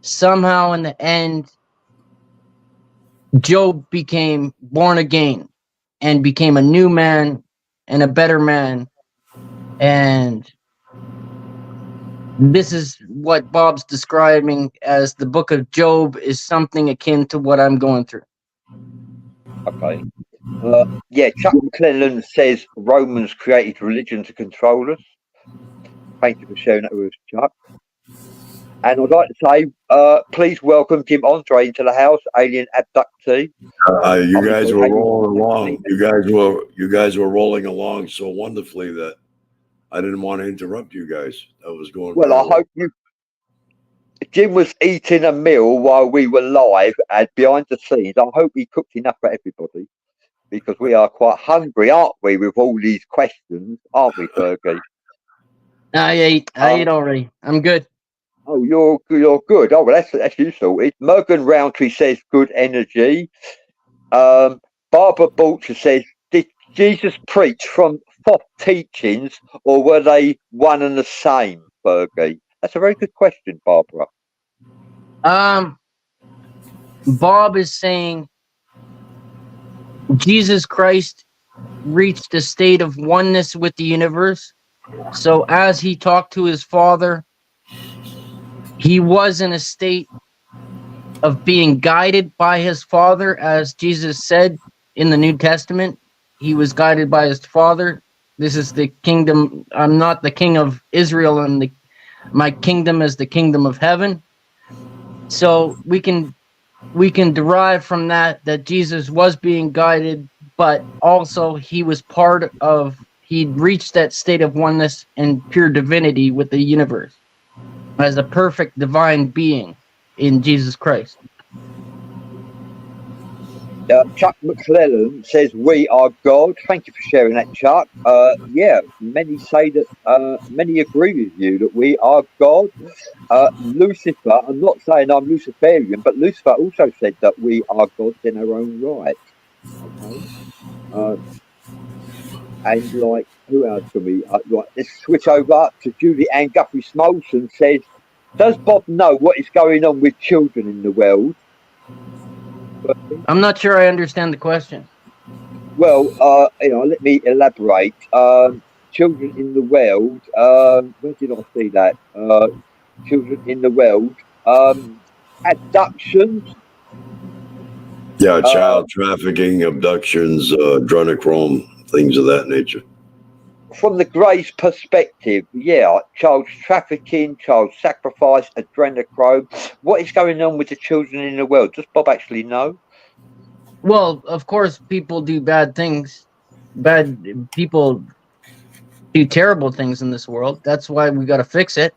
somehow in the end, Job became born again and became a new man and a better man. And this is what Bob's describing as the book of Job is something akin to what I'm going through. Okay. Chuck McClellan says Romans created religion to control us. Thank you for sharing that with us, Chuck. And I'd like to say, please welcome Jim Andre into the house, alien abductee. You guys were rolling along. You guys were rolling along so wonderfully that I didn't want to interrupt you guys. That was going well. I hope you. Jim was eating a meal while we were live and behind the scenes. I hope he cooked enough for everybody because we are quite hungry, aren't we, with all these questions, aren't we, Fergie? I ate Um, already. I'm good. oh, you're good. Oh, well, that's you sorted. Morgan Roundtree says good energy. Um, Barbara Bulcher says, did Jesus preach from false teachings, or were they one and the same, Fergie? That's a very good question, Barbara. Um, Bob is saying Jesus Christ reached a state of oneness with the universe. So as he talked to his father, he was in a state of being guided by his father, as Jesus said in the New Testament. He was guided by his father. This is the kingdom. I'm not the king of Israel, and my kingdom is the kingdom of heaven. So we can derive from that Jesus was being guided, but also he'd reached that state of oneness and pure divinity with the universe as a perfect divine being in Jesus Christ. Chuck McClellan says, we are God. Thank you for sharing that, Chuck. Yeah, many say that, many agree with you that we are God. Lucifer, I'm not saying I'm Luciferian, but Lucifer also said that we are gods in our own right. Okay. Uh, and like, who else can we, right, let's switch over to Julie Ann Guthrie Smolson says, does Bob know what is going on with children in the world? I'm not sure I understand the question. Well, let me elaborate. Children in the world. Where did I see that? Children in the world. Abductions. Yeah, Uh, child trafficking, abductions, adrenochrome, things of that nature. from the Greys' perspective, yeah, child trafficking, child sacrifice, adrenochrome. What is going on with the children in the world? Does Bob actually know? Well, of course, people do bad things. Bad people do terrible things in this world. That's why we got to fix it.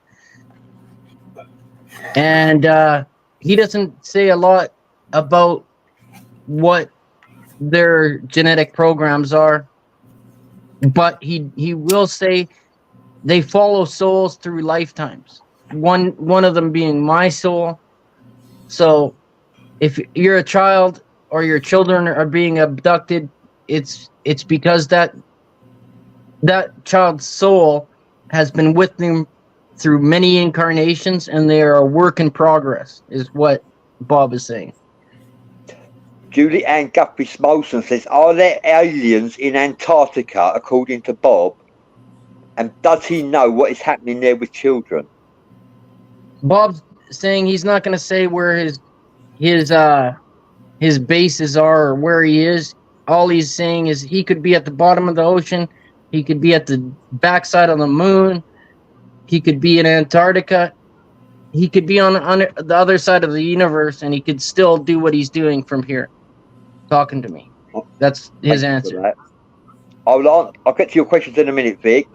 And he doesn't say a lot about what their genetic programs are, but he will say they follow souls through lifetimes. One of them being my soul. So if you're a child or your children are being abducted, it's because that child's soul has been with them through many incarnations, and they are a work in progress, is what Bob is saying. Julie Ann Guthrie Smolson says, are there aliens in Antarctica, according to Bob? And does he know what is happening there with children? Bob's saying he's not going to say where his bases are or where he is. All he's saying is he could be at the bottom of the ocean, he could be at the backside of the moon, he could be in Antarctica, he could be on the other side of the universe, and he could still do what he's doing from here, talking to me. That's his Thank you answer. for that. I'll get to your questions in a minute, Vic.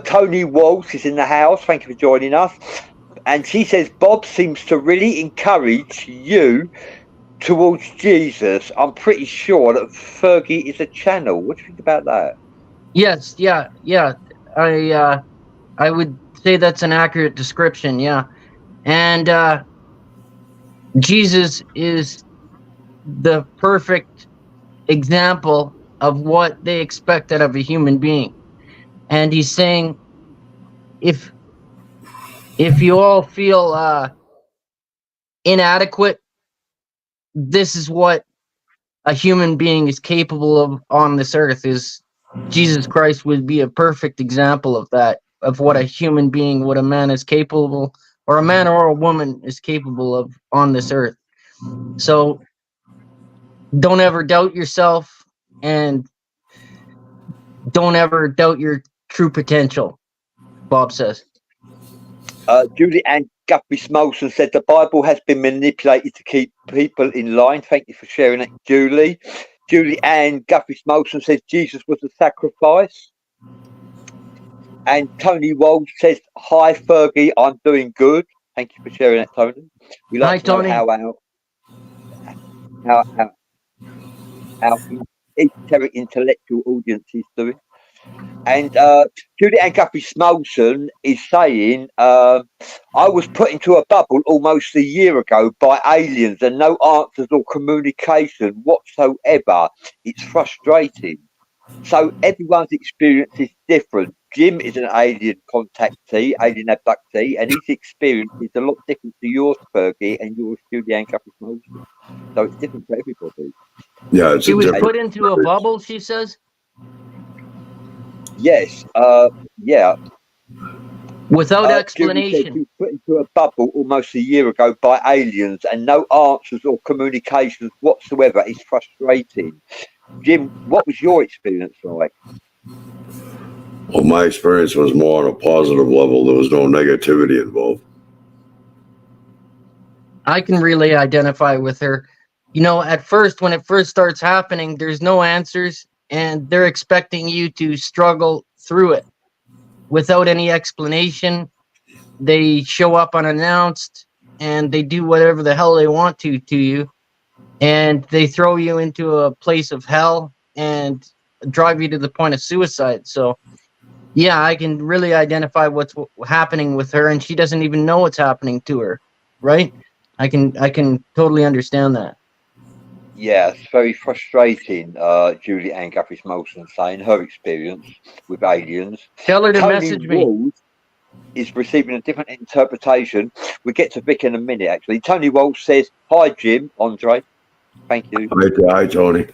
Tony Walsh is in the house. Thank you for joining us. And she says, Bob seems to really encourage you towards Jesus. I'm pretty sure that Fergie is a channel. What do you think about that? Yes, yeah. I would say that's an accurate description, yeah. And Jesus is the perfect example of what they expect out of a human being. And he's saying, if you all feel inadequate, this is what a human being is capable of on this earth. Is Jesus Christ would be a perfect example of that, of what a human being, what a man is capable, or a man or a woman is capable of on this earth. So don't ever doubt yourself, and don't ever doubt your true potential, Bob says. Julie Ann Guthrie Smolson said the Bible has been manipulated to keep people in line. Thank you for sharing it, Julie. Julie Ann Guthrie Smolson says Jesus was a sacrifice. And Tony Walsh says, hi, Fergie, I'm doing good. Thank you for sharing that, Tony. We like Hi, to know Tony. how our esoteric intellectual audience is doing. And Julie Ann Guthrie Smolson is saying, I was put into a bubble almost a year ago by aliens and no answers or communication whatsoever. It's frustrating. So everyone's experience is different. Jim is an alien contactee, alien abductee, and his experience is a lot different to yours, Fergie, and yours, Julie Ann Guthrie Smolson. So it's different for everybody. Yeah, it's She a was different. put into a bubble, she says, Yes, yeah. without Julie said explanation. she was put into a bubble almost a year ago by aliens and no answers or communications whatsoever. It's frustrating. Jim, what was your experience like? Well, my experience was more on a positive level. There was no negativity involved. I can really identify with her. You know, at first, when it first starts happening, there's no answers, and they're expecting you to struggle through it without any explanation. They show up unannounced and they do whatever the hell they want to you, and they throw you into a place of hell and drive you to the point of suicide. So, yeah, I can really identify what's happening with her, and she doesn't even know what's happening to her, right? I can totally understand that. Yeah, it's very frustrating. Julie Ann Guthrie Smolson saying her experience with aliens. Tell her to Tony message me. Walls is receiving a different interpretation. We get to Vic in a minute, actually. Tony Walsh says, "Hi, Jim, Andre. Thank you." Hi, Tony.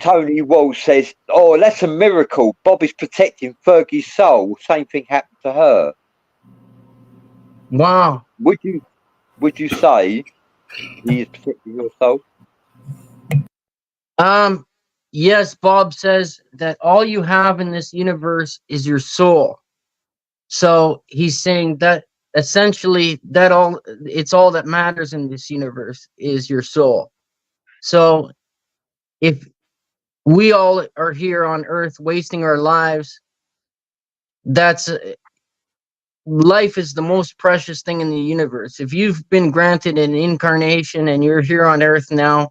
Tony Walsh says, "Oh, that's a miracle. Bob is protecting Fergie's soul. Same thing happened to her." Wow. Would you say he is protecting your soul? Um, yes, Bob says that all you have in this universe is your soul. So he's saying that essentially that all it's all that matters in this universe is your soul. So if we all are here on earth wasting our lives, that's life is the most precious thing in the universe. If you've been granted an incarnation and you're here on earth now,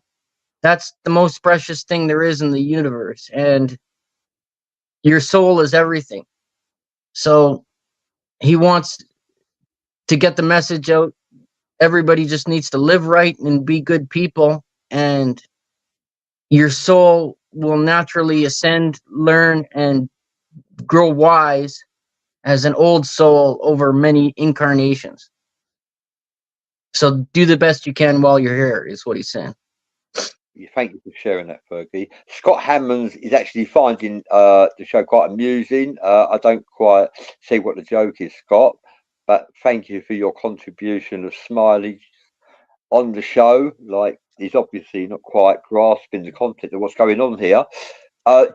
that's the most precious thing there is in the universe. And your soul is everything. So he wants to get the message out. Everybody just needs to live right and be good people, and your soul will naturally ascend, learn, and grow wise as an old soul over many incarnations. So do the best you can while you're here, is what he's saying. Thank you for sharing that, Fergie. Scott Hammonds is actually finding the show quite amusing. I don't quite see what the joke is, Scott, but thank you for your contribution of smiley on the show. Like, he's obviously not quite grasping the content of what's going on here.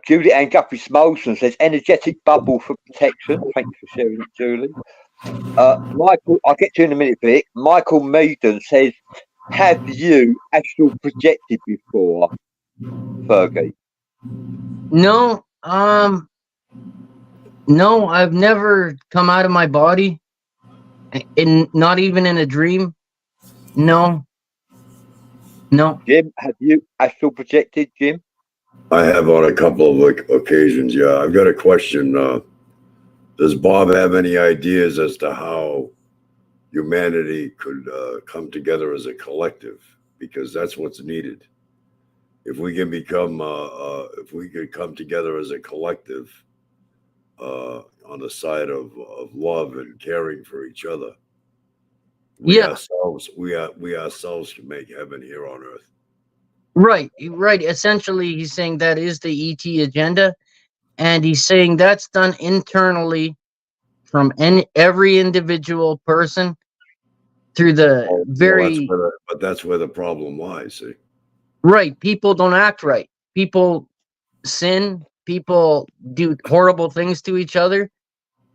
Julie Ann Guthrie Smolson says, energetic bubble for protection. Thank you for sharing that, Julie. Michael, I'll get to you in a minute, Vic. Michael Meaden says, have you astral projected before, Fergie? No, no, I've never come out of my body, not even in a dream. No, no. Jim, have you astral projected, Jim? I have on a couple of occasions. Yeah, I've got a question. Does Bob have any ideas as to how humanity could come together as a collective? Because that's what's needed. If we can become, if we could come together as a collective on the side of love and caring for each other, Yeah, we ourselves can make heaven here on earth. right, right. Essentially, he's saying that is the ET agenda, and he's saying that's done internally from every individual person through the very But that's where the problem lies. See? right. People don't act right. People sin. People do horrible things to each other,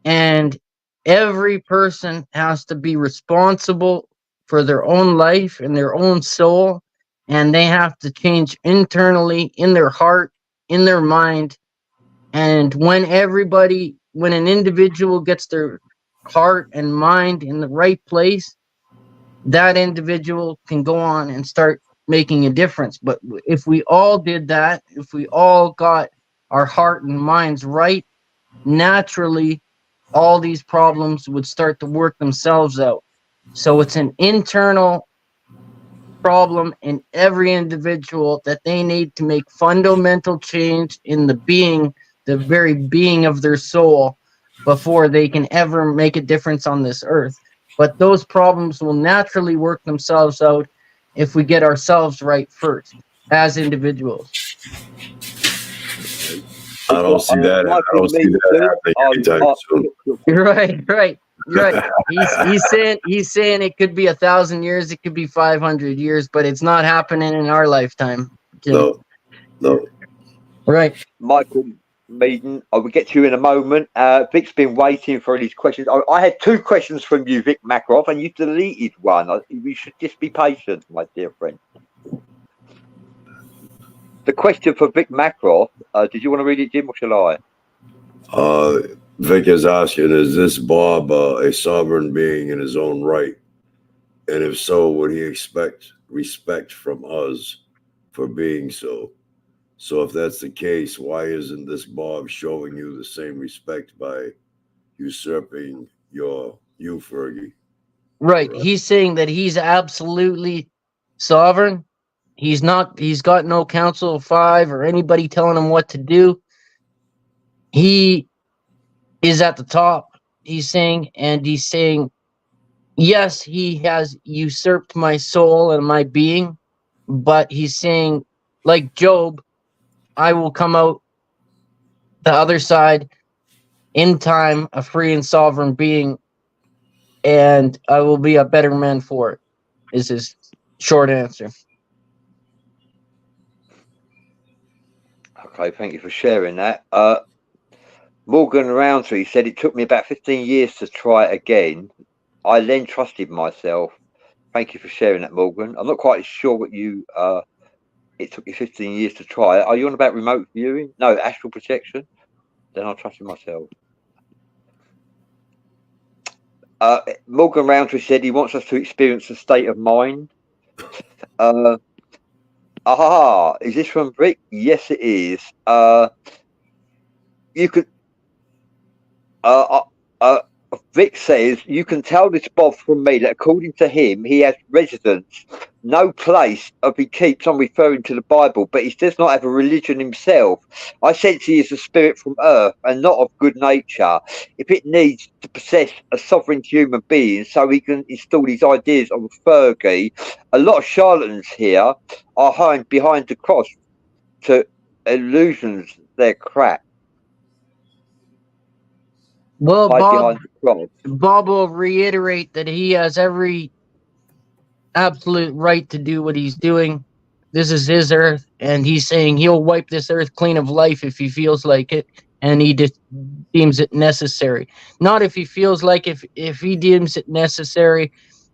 and every person has to be responsible for their own life and their own soul, and they have to change internally in their heart, in their mind. And when an individual gets their heart and mind in the right place, that individual can go on and start making a difference. But if we all did that, if we all got our heart and minds right, naturally all these problems would start to work themselves out. So it's an internal problem in every individual that they need to make fundamental change in the very being of their soul before they can ever make a difference on this earth. But those problems will naturally work themselves out if we get ourselves right first as individuals. I don't see that. I don't see that happening anytime soon. Right. He's saying it could be 1,000 years, it could be 500 years, but it's not happening in our lifetime. No. Right. Michael Meaden, I will get to you in a moment. Vic's been waiting for these questions. I had 2 questions from you, Vic Makaroff, and you deleted one. You should just be patient, my dear friend. The question for Vic Makaroff, did you want to read it, Jim, or shall I? Vic is asking, is this Bob a sovereign being in his own right? And if so, would he expect respect from us for being so? So if that's the case, why isn't this Bob showing you the same respect by usurping you, Fergie? Right. He's saying that he's absolutely sovereign. He's got no council of 5 or anybody telling him what to do. He is at the top, he's saying, yes, he has usurped my soul and my being, but he's saying, like Job, I will come out the other side in time, a free and sovereign being, and I will be a better man for it, is his short answer. Okay, thank you for sharing that. Morgan Roundtree said, it took me about 15 years to try it again. I then trusted myself. Thank you for sharing that, Morgan. I'm not quite sure what you... it took you 15 years to try it. Are you on about remote viewing? No, astral projection? Then I trusted myself. Morgan Roundtree said he wants us to experience a state of mind. Is this from Rick? Yes, it is. You could... Vic says, you can tell this Bob from me that according to him, he has residence, no place of he keeps on referring to the Bible, but he does not have a religion himself. I sense he is a spirit from earth and not of good nature. If it needs to possess a sovereign human being so he can install his ideas on Fergie, a lot of charlatans here are hiding behind the cross to illusions they're crap. Well, Bob will reiterate that he has every absolute right to do what he's doing. This is his earth, and he's saying he'll wipe this earth clean of life if he feels like it, and he just deems it necessary. Not if he feels like if he deems it necessary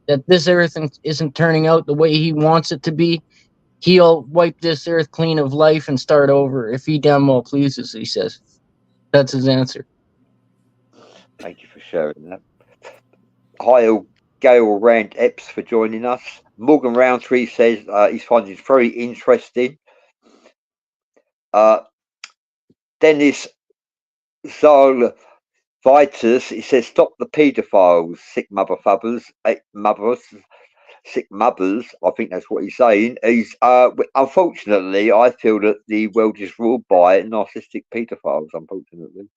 that this earth isn't turning out the way he wants it to be, he'll wipe this earth clean of life and start over if he damn well pleases, he says. That's his answer. Thank you for sharing that. Hi, Gail Rand Epps for joining us. Morgan Roundtree says he's finding it very interesting. Dennis Zol Vitus, he says, stop the paedophiles, sick motherfuckers, sick mothers. I think that's what he's saying. He's unfortunately, I feel that the world is ruled by narcissistic paedophiles, unfortunately.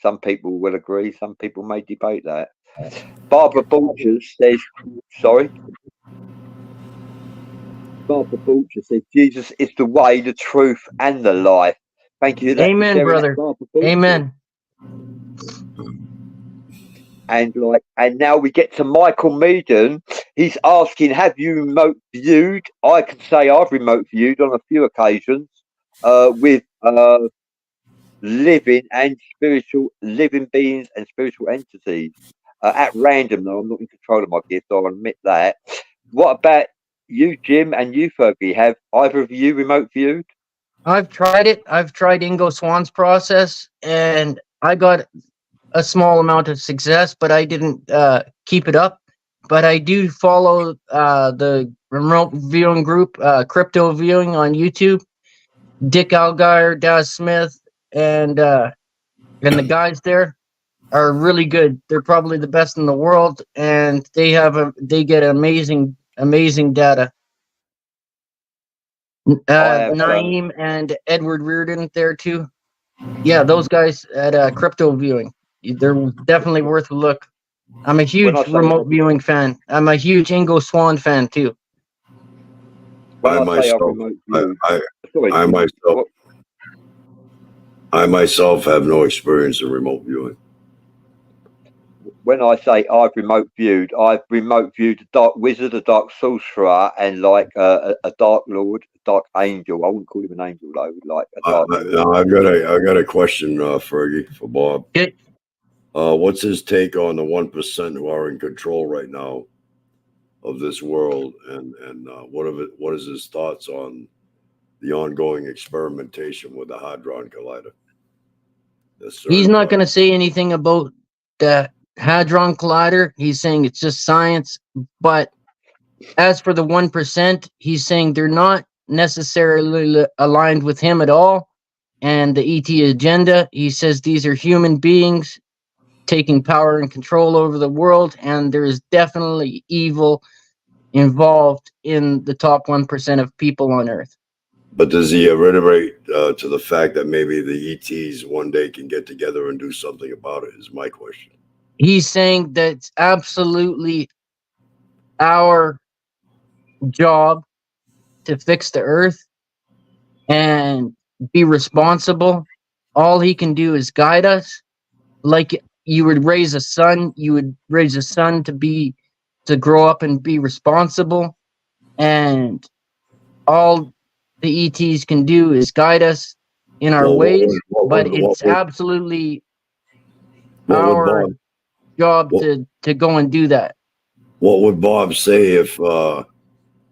Some people will agree, some people may debate that. Barbara Butcher says, Barbara Butcher says, Jesus is the way, the truth, and the life. Thank you. Amen, brother. Amen. And now we get to Michael Meaden. He's asking, have you remote viewed? I can say I've remote viewed on a few occasions with living beings and spiritual entities. At random, though, I'm not in control of my gift, I'll admit that. What about you, Jim, and you, Fergie? Have either of you remote viewed? I've tried it. I've tried Ingo Swan's process, and I got a small amount of success, but I didn't keep it up. But I do follow the remote viewing group, Crypto Viewing on YouTube. Dick Algar, Daz Smith, and the guys there are really good. They're probably the best in the world, and they get amazing data. I have Naeem and Edward Reardon there too. Yeah, those guys at Crypto Viewing, they're definitely worth a look. I'm a when I huge say remote viewing fan. I'm a huge Ingo Swan fan too. when I I say I've myself, remote I, viewed, I, sorry, I myself, what, I myself have no experience in remote viewing. when I say I've remote viewed a Dark Wizard, a Dark Sorcerer, and like a Dark Lord, a Dark Angel. I wouldn't call him an angel though, like a Dark Lord. I got a question, Fergie, for Bob. Okay. What's his take on the 1% who are in control right now of this world, and what is his thoughts on the ongoing experimentation with the Hadron Collider? He's not going to say anything about the Hadron Collider. He's saying it's just science. But as for the 1%, he's saying they're not necessarily aligned with him at all. And the ET agenda, he says these are human beings taking power and control over the world. And there is definitely evil involved in the top 1% of people on Earth. But does he reiterate to the fact that maybe the ETs one day can get together and do something about it? Is my question. He's saying that it's absolutely our job to fix the Earth and be responsible. All he can do is guide us. Like you would raise a son, you would raise a son to grow up and be responsible. And all the ETs can do is guide us in our ways, but it's absolutely our job to go and do that. What would Bob say if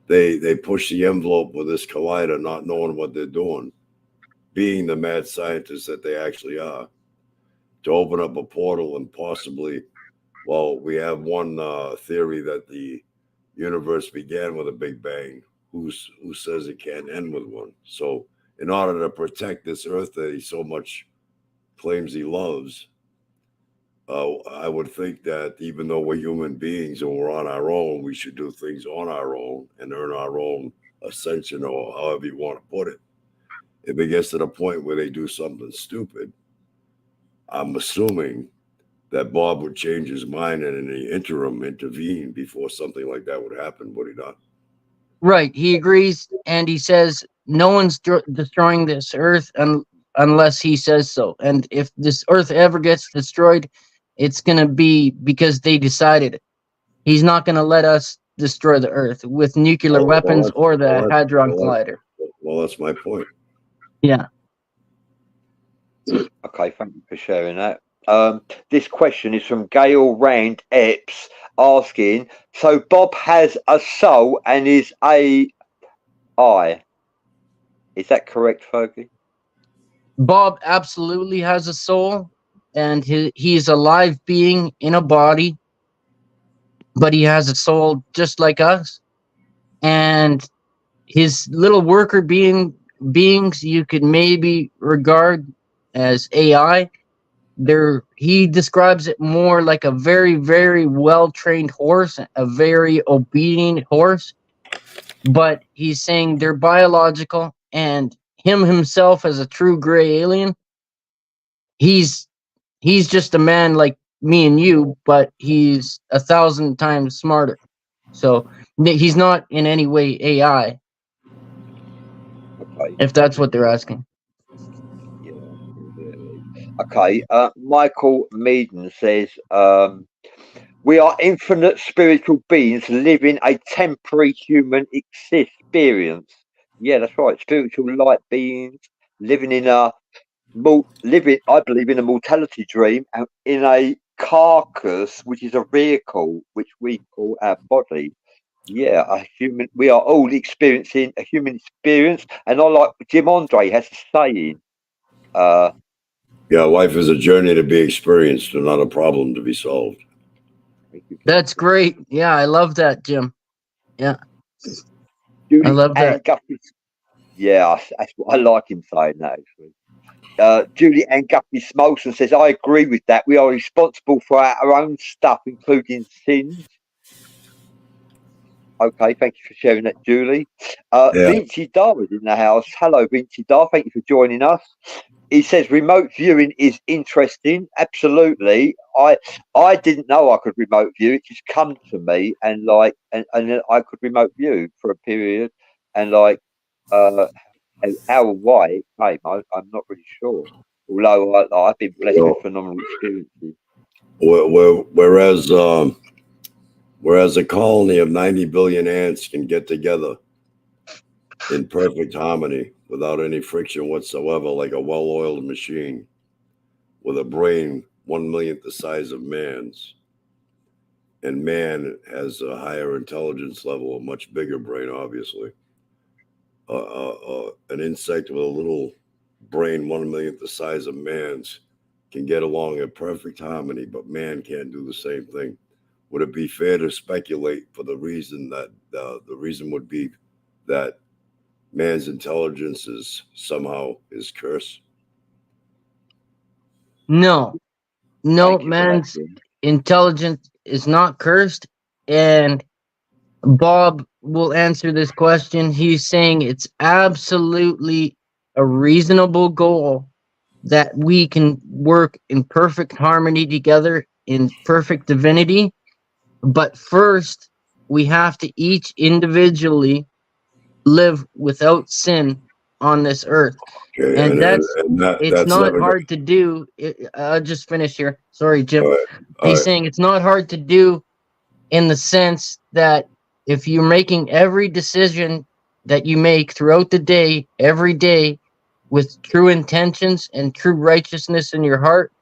they push the envelope with this collider, not knowing what they're doing, being the mad scientists that they actually are, to open up a portal and possibly, well, we have one theory that the universe began with a big bang. Who says it can't end with one? So in order to protect this Earth that he so much claims he loves, I would think that even though we're human beings and we're on our own, we should do things on our own and earn our own ascension, or however you want to put it. If it gets to the point where they do something stupid, I'm assuming that Bob would change his mind and in the interim intervene before something like that would happen, would he not? Right. He agrees, and he says no one's destroying this Earth unless he says so. And if this Earth ever gets destroyed, it's going to be because they decided it. He's not going to let us destroy the Earth with nuclear weapons or the Hadron Collider. Well, that's my point. Yeah. Okay, thank you for sharing that. This question is from Gail Rand Epps asking, so Bob has a soul and is AI. Is that correct, Fergie? Bob absolutely has a soul, and he's a live being in a body, but he has a soul just like us. And his little worker beings you could maybe regard as AI. He describes it more like a very, very well-trained horse, a very obedient horse. But he's saying they're biological, and him himself as a true gray alien, he's just a man like me and you, but he's 1,000 times smarter. So he's not in any way AI. Okay. If that's what they're asking. Yeah. Okay. Michael Meaden says, we are infinite spiritual beings living a temporary human experience. Yeah, that's right. Spiritual light beings living in I believe, in a mortality dream and in a carcass, which is a vehicle, which we call our body. Yeah, we are all experiencing a human experience. And I like Jim Andre has a saying. Yeah, life is a journey to be experienced and not a problem to be solved. That's great. Yeah, I love that, Jim. Yeah. Judy I love that. Yeah, that's what I like him saying that, actually. Julie Ann Guppy Smolson says, I agree with that. We are responsible for our own stuff, including sins. Okay, thank you for sharing that, Julie. Yeah. Vincey Dar is in the house. Hello, Vincey Dar. Thank you for joining us. He says remote viewing is interesting. Absolutely. I didn't know I could remote view. It just come to me, and and then I could remote view for a period, and how and why it came, I'm not really sure. Although I've been blessed with phenomenal experiences. Whereas a colony of 90 billion ants can get together in perfect harmony without any friction whatsoever, like a well-oiled machine with a brain 1/1,000,000th the size of man's, and man has a higher intelligence level, a much bigger brain, obviously. An insect with a little brain 1/1,000,000th the size of man's can get along in perfect harmony, but man can't do the same thing. Would it be fair to speculate for the reason that the reason would be that man's intelligence is somehow his curse? No, Thank you for that, man's Jim. intelligence is not cursed. And Bob will answer this question. He's saying it's absolutely a reasonable goal that we can work in perfect harmony together in perfect divinity. But first, we have to each individually live without sin on this earth. Okay, And it's that's not never hard to do. I'll just finish here. Sorry, Jim. all right. He's saying it's not hard to do in the sense that if you're making every decision that you make throughout the day, every day, with true intentions and true righteousness in your heart,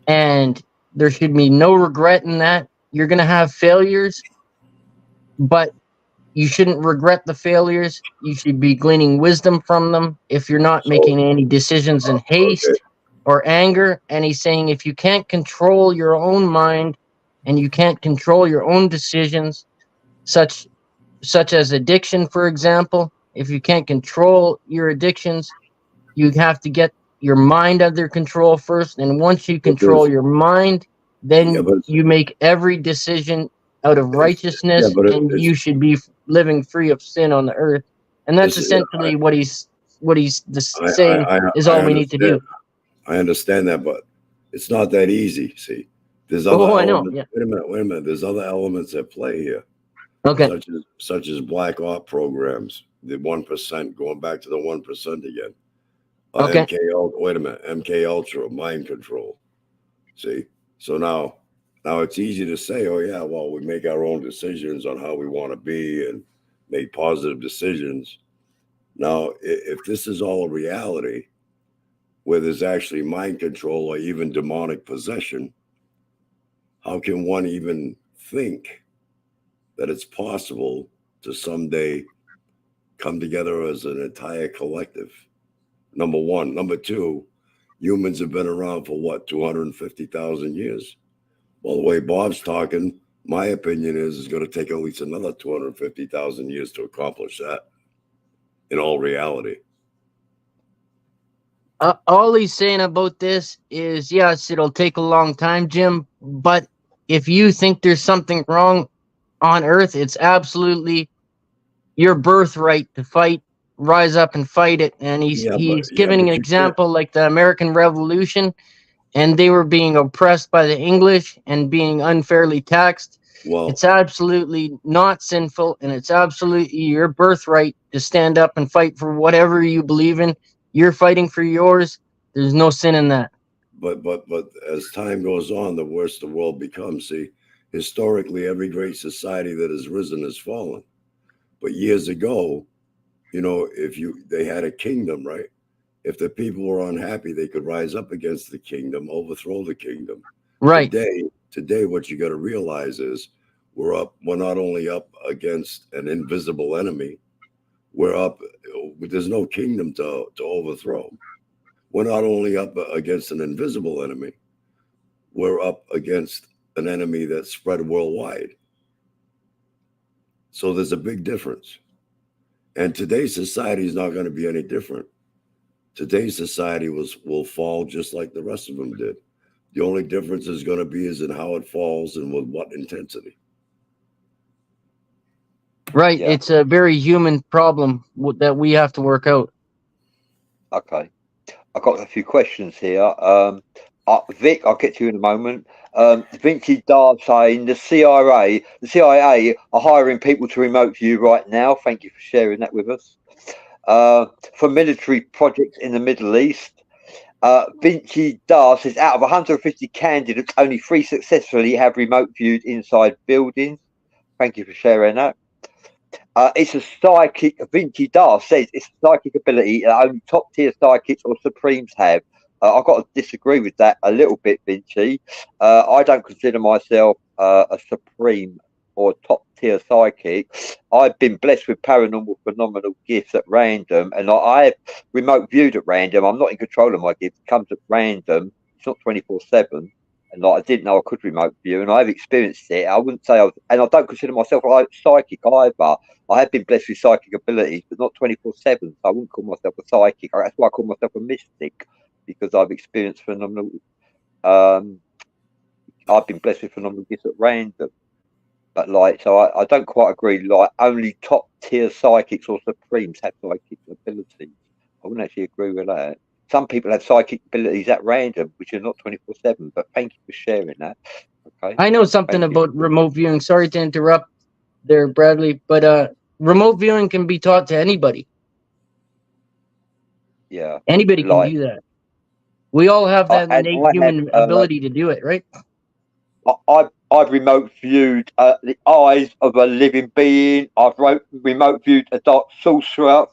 and there should be no regret in that. You're going to have failures, but you shouldn't regret the failures. You should be gleaning wisdom from them if you're not So making any decisions in okay, haste or anger. And he's saying if you can't control your own mind and you can't control your own decisions, such as addiction, for example, if you can't control your addictions, you have to get your mind under control first. And once you but control your mind, yeah, then but you make every decision out of yeah, righteousness, but and you should be living free of sin on the earth. And that's it's essentially what he's saying is I all we need to understand. do. I understand that, but it's not that easy. See, there's other Oh, I know. elements. Yeah. Wait a minute. There's other elements at play here, Okay. such as black op programs, the 1%, going back to the 1% again. Okay. Wait a minute, MK Ultra, mind control. See, so now it's easy to say, oh yeah, well, we make our own decisions on how we want to be and make positive decisions. Now, if this is all a reality, where there's actually mind control or even demonic possession, how can one even think that it's possible to someday come together as an entire collective? Number one. Number two, humans have been around for what, 250,000 years? Well, the way Bob's talking, my opinion is going to take at least another 250,000 years to accomplish that in all reality. All he's saying about this is, yes, it'll take a long time, Jim, but if you think there's something wrong on Earth, it's absolutely your birthright to fight, rise up and fight it. And he's giving an But you can't. example like the American Revolution, and they were being oppressed by the English and being unfairly taxed. Well, It's absolutely not sinful, and it's absolutely your birthright to stand up and fight for whatever you believe in. You're fighting for yours. There's no sin in that. but as time goes on, the worse the world becomes. See, historically, every great society that has risen has fallen. But years ago, they had a kingdom, right? If the people were unhappy, they could rise up against the kingdom, overthrow the kingdom. Right. Today, what you got to realize is we're not only up against an invisible enemy, there's no kingdom to overthrow. We're not only up against an invisible enemy, we're up against an enemy that's spread worldwide. So there's a big difference. And today's society is not going to be any different. today's society will fall just like the rest of them did. The only difference is going to be is in how it falls and with what intensity. Right. Yeah. It's a very human problem that we have to work out. Okay. I've got a few questions here. Vic, I'll get to you in a moment. Vinci Dar saying the CIA are hiring people to remote view right now. Thank you for sharing that with us. For military projects in the Middle East. Vinci Dar says out of 150 candidates, only 3 successfully have remote viewed inside buildings. Thank you for sharing that. It's a psychic. Vinci Dar says it's a psychic ability that only top tier psychics or supremes have. I've got to disagree with that a little bit, Vinci. I don't consider myself a supreme or top tier psychic. I've been blessed with paranormal phenomenal gifts at random, and I've remote viewed at random. I'm not in control of my gifts. It comes at random. It's not 24/7. And I didn't know I could remote view, and I've experienced it. I wouldn't say and I don't consider myself a psychic either. I have been blessed with psychic abilities, but not 24/7. So I wouldn't call myself a psychic. That's why I call myself a mystic, because I've experienced phenomenal. I've been blessed with phenomenal gifts at random, but so I don't quite agree. Like only top tier psychics or supremes have psychic abilities. I wouldn't actually agree with that. Some people have psychic abilities at random, which are not 24/7. But thank you for sharing that. Okay. I know something about remote viewing. Sorry to interrupt there, Bradley, but remote viewing can be taught to anybody. Yeah. Anybody can do that. We all have that innate human ability to do it, right? I've remote viewed the eyes of a living being. I've remote viewed a dark sorcerer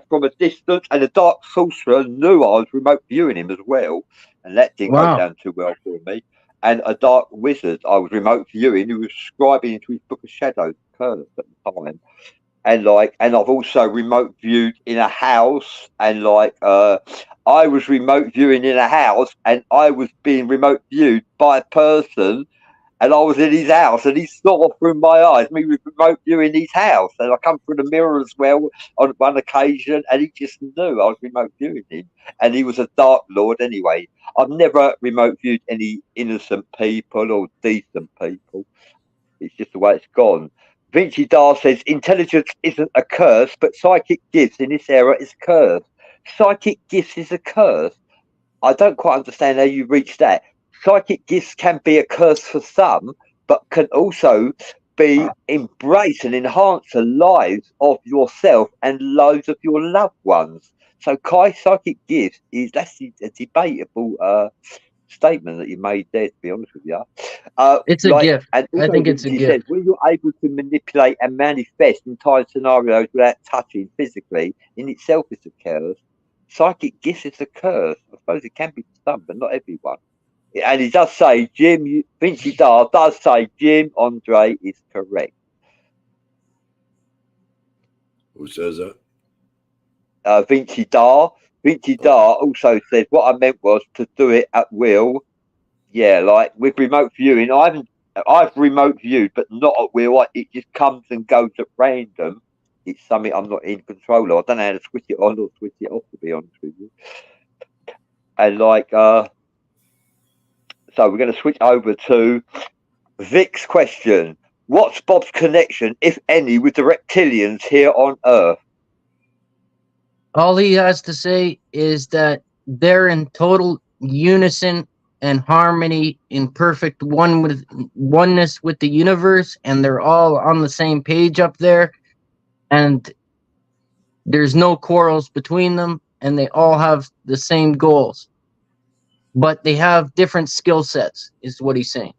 from a distance, and the dark sorcerer knew I was remote viewing him as well, and that didn't go down too well for me. And a dark wizard I was remote viewing who was scribing into his book of shadows curse at the time. And I've also remote viewed in a house, and I was remote viewing in a house, and I was being remote viewed by a person. And I was in his house, and he saw through my eyes me remote viewing his house. And I come through the mirror as well on one occasion, and he just knew I was remote viewing him. And he was a dark lord anyway. I've never remote viewed any innocent people or decent people. It's just the way it's gone. Vinci Dar says intelligence isn't a curse, but psychic gifts in this era is cursed. Psychic gifts is a curse. I don't quite understand how you reach that. Psychic gifts can be a curse for some, but can also be embrace and enhance the lives of yourself and lives of your loved ones. So psychic gifts that's a debatable statement that you made there, to be honest with you. It's a gift. I think it's a gift. Says, when you're able to manipulate and manifest entire scenarios without touching physically, in itself is a curse. Psychic gifts is a curse. I suppose it can be for some, but not everyone. And he does say, Vinci Dar does say Jim Andre is correct. Who says that? Vinci Dar. Vinci Dar also said what I meant was to do it at will. Yeah, like with remote viewing, I've remote viewed, but not at will. It just comes and goes at random. It's something I'm not in control of. I don't know how to switch it on or switch it off, to be honest with you. And so we're going to switch over to Vic's question. What's Bob's connection, if any, with the reptilians here on Earth? All he has to say is that they're in total unison and harmony, in perfect oneness with the universe, and they're all on the same page up there, and there's no quarrels between them, and they all have the same goals. But they have different skill sets, is what he's saying.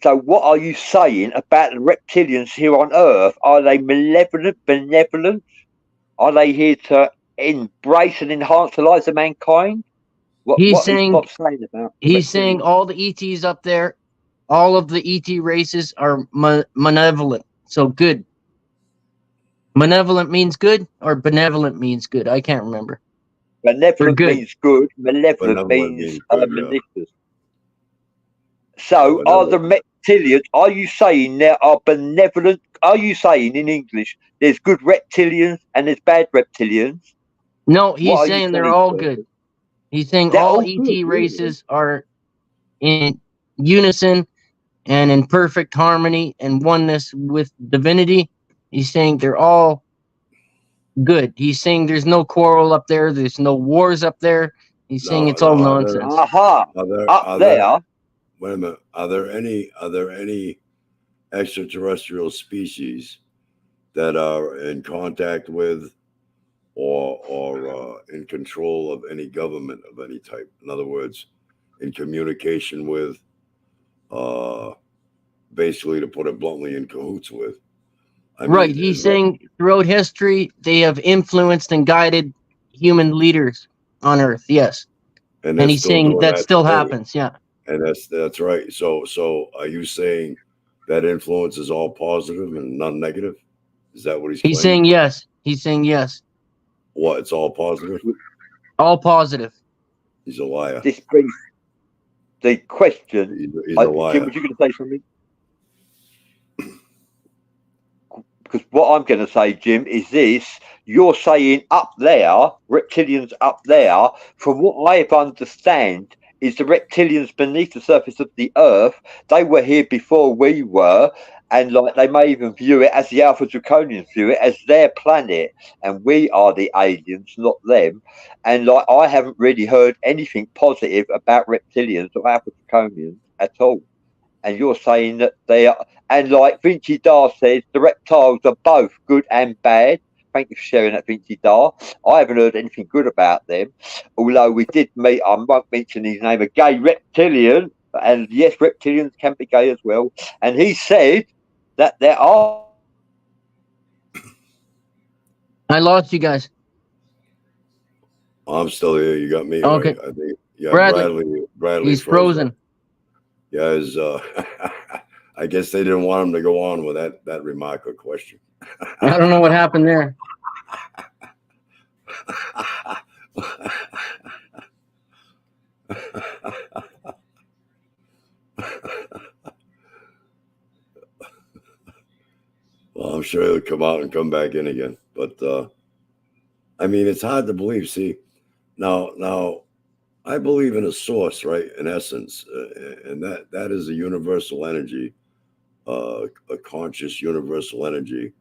So what are you saying about the reptilians here on Earth? Are they malevolent, benevolent? Are they here to embrace and enhance the lives of mankind? What is Bob saying about? He's saying all the ETs up there, all of the ET races are malevolent, so good. Malevolent means good, or benevolent means good? I can't remember. Benevolent means good. Malevolent means malicious. So are the reptilians, are you saying there are benevolent, are you saying in English there's good reptilians and there's bad reptilians? No, What he's are you saying they're saying, all sir? good. He's saying They're all all ET good, really. races are in unison and in perfect harmony and oneness with divinity. He's saying they're all good. He's saying there's no quarrel up there. There's no wars up there. He's saying No, it's all no. nonsense. Aha! Up Are there, there? Wait a minute. Are there any extraterrestrial species that are in contact with or in control of any government of any type? In other words, in communication with, basically, to put it bluntly, in cahoots with. I Right. mean, He's saying throughout history, they have influenced and guided human leaders on Earth. Yes. and And they're he's still saying doing that that still today. happens. Yeah. And that's right. So are you saying that influence is all positive and none negative? Is that what he's He's claiming? saying yes. He's saying yes. What? It's all positive? All positive. He's a liar. this brings the question. He's a Jim, liar. was you going to say something? Because what I'm going to say, Jim, is this. You're saying up there, reptilians up there, from what I understand, is the reptilians beneath the surface of the earth. They were here before we were, and like they may even view it as the Alpha Draconians view it as their planet, and we are the aliens, not them. And like I haven't really heard anything positive about reptilians or Alpha Draconians at all. And you're saying that they are, and like Vinci Dar says, the reptiles are both good and bad. Thank you for sharing that, Vinci Dar. I haven't heard anything good about them, although we did meet, I won't mention his name, a gay reptilian, and yes, reptilians can be gay as well. And he said that there are. I lost you guys. I'm still here. You got me, Okay. right? I think. Yeah, Bradley. Bradley He's froze frozen. up. Yeah, I guess they didn't want him to go on with that remark or question. I don't know what happened there. Well, I'm sure he'll come out and come back in again. But I mean, it's hard to believe. See, now, I believe in a source, right? In essence, and that is a universal energy, a conscious universal energy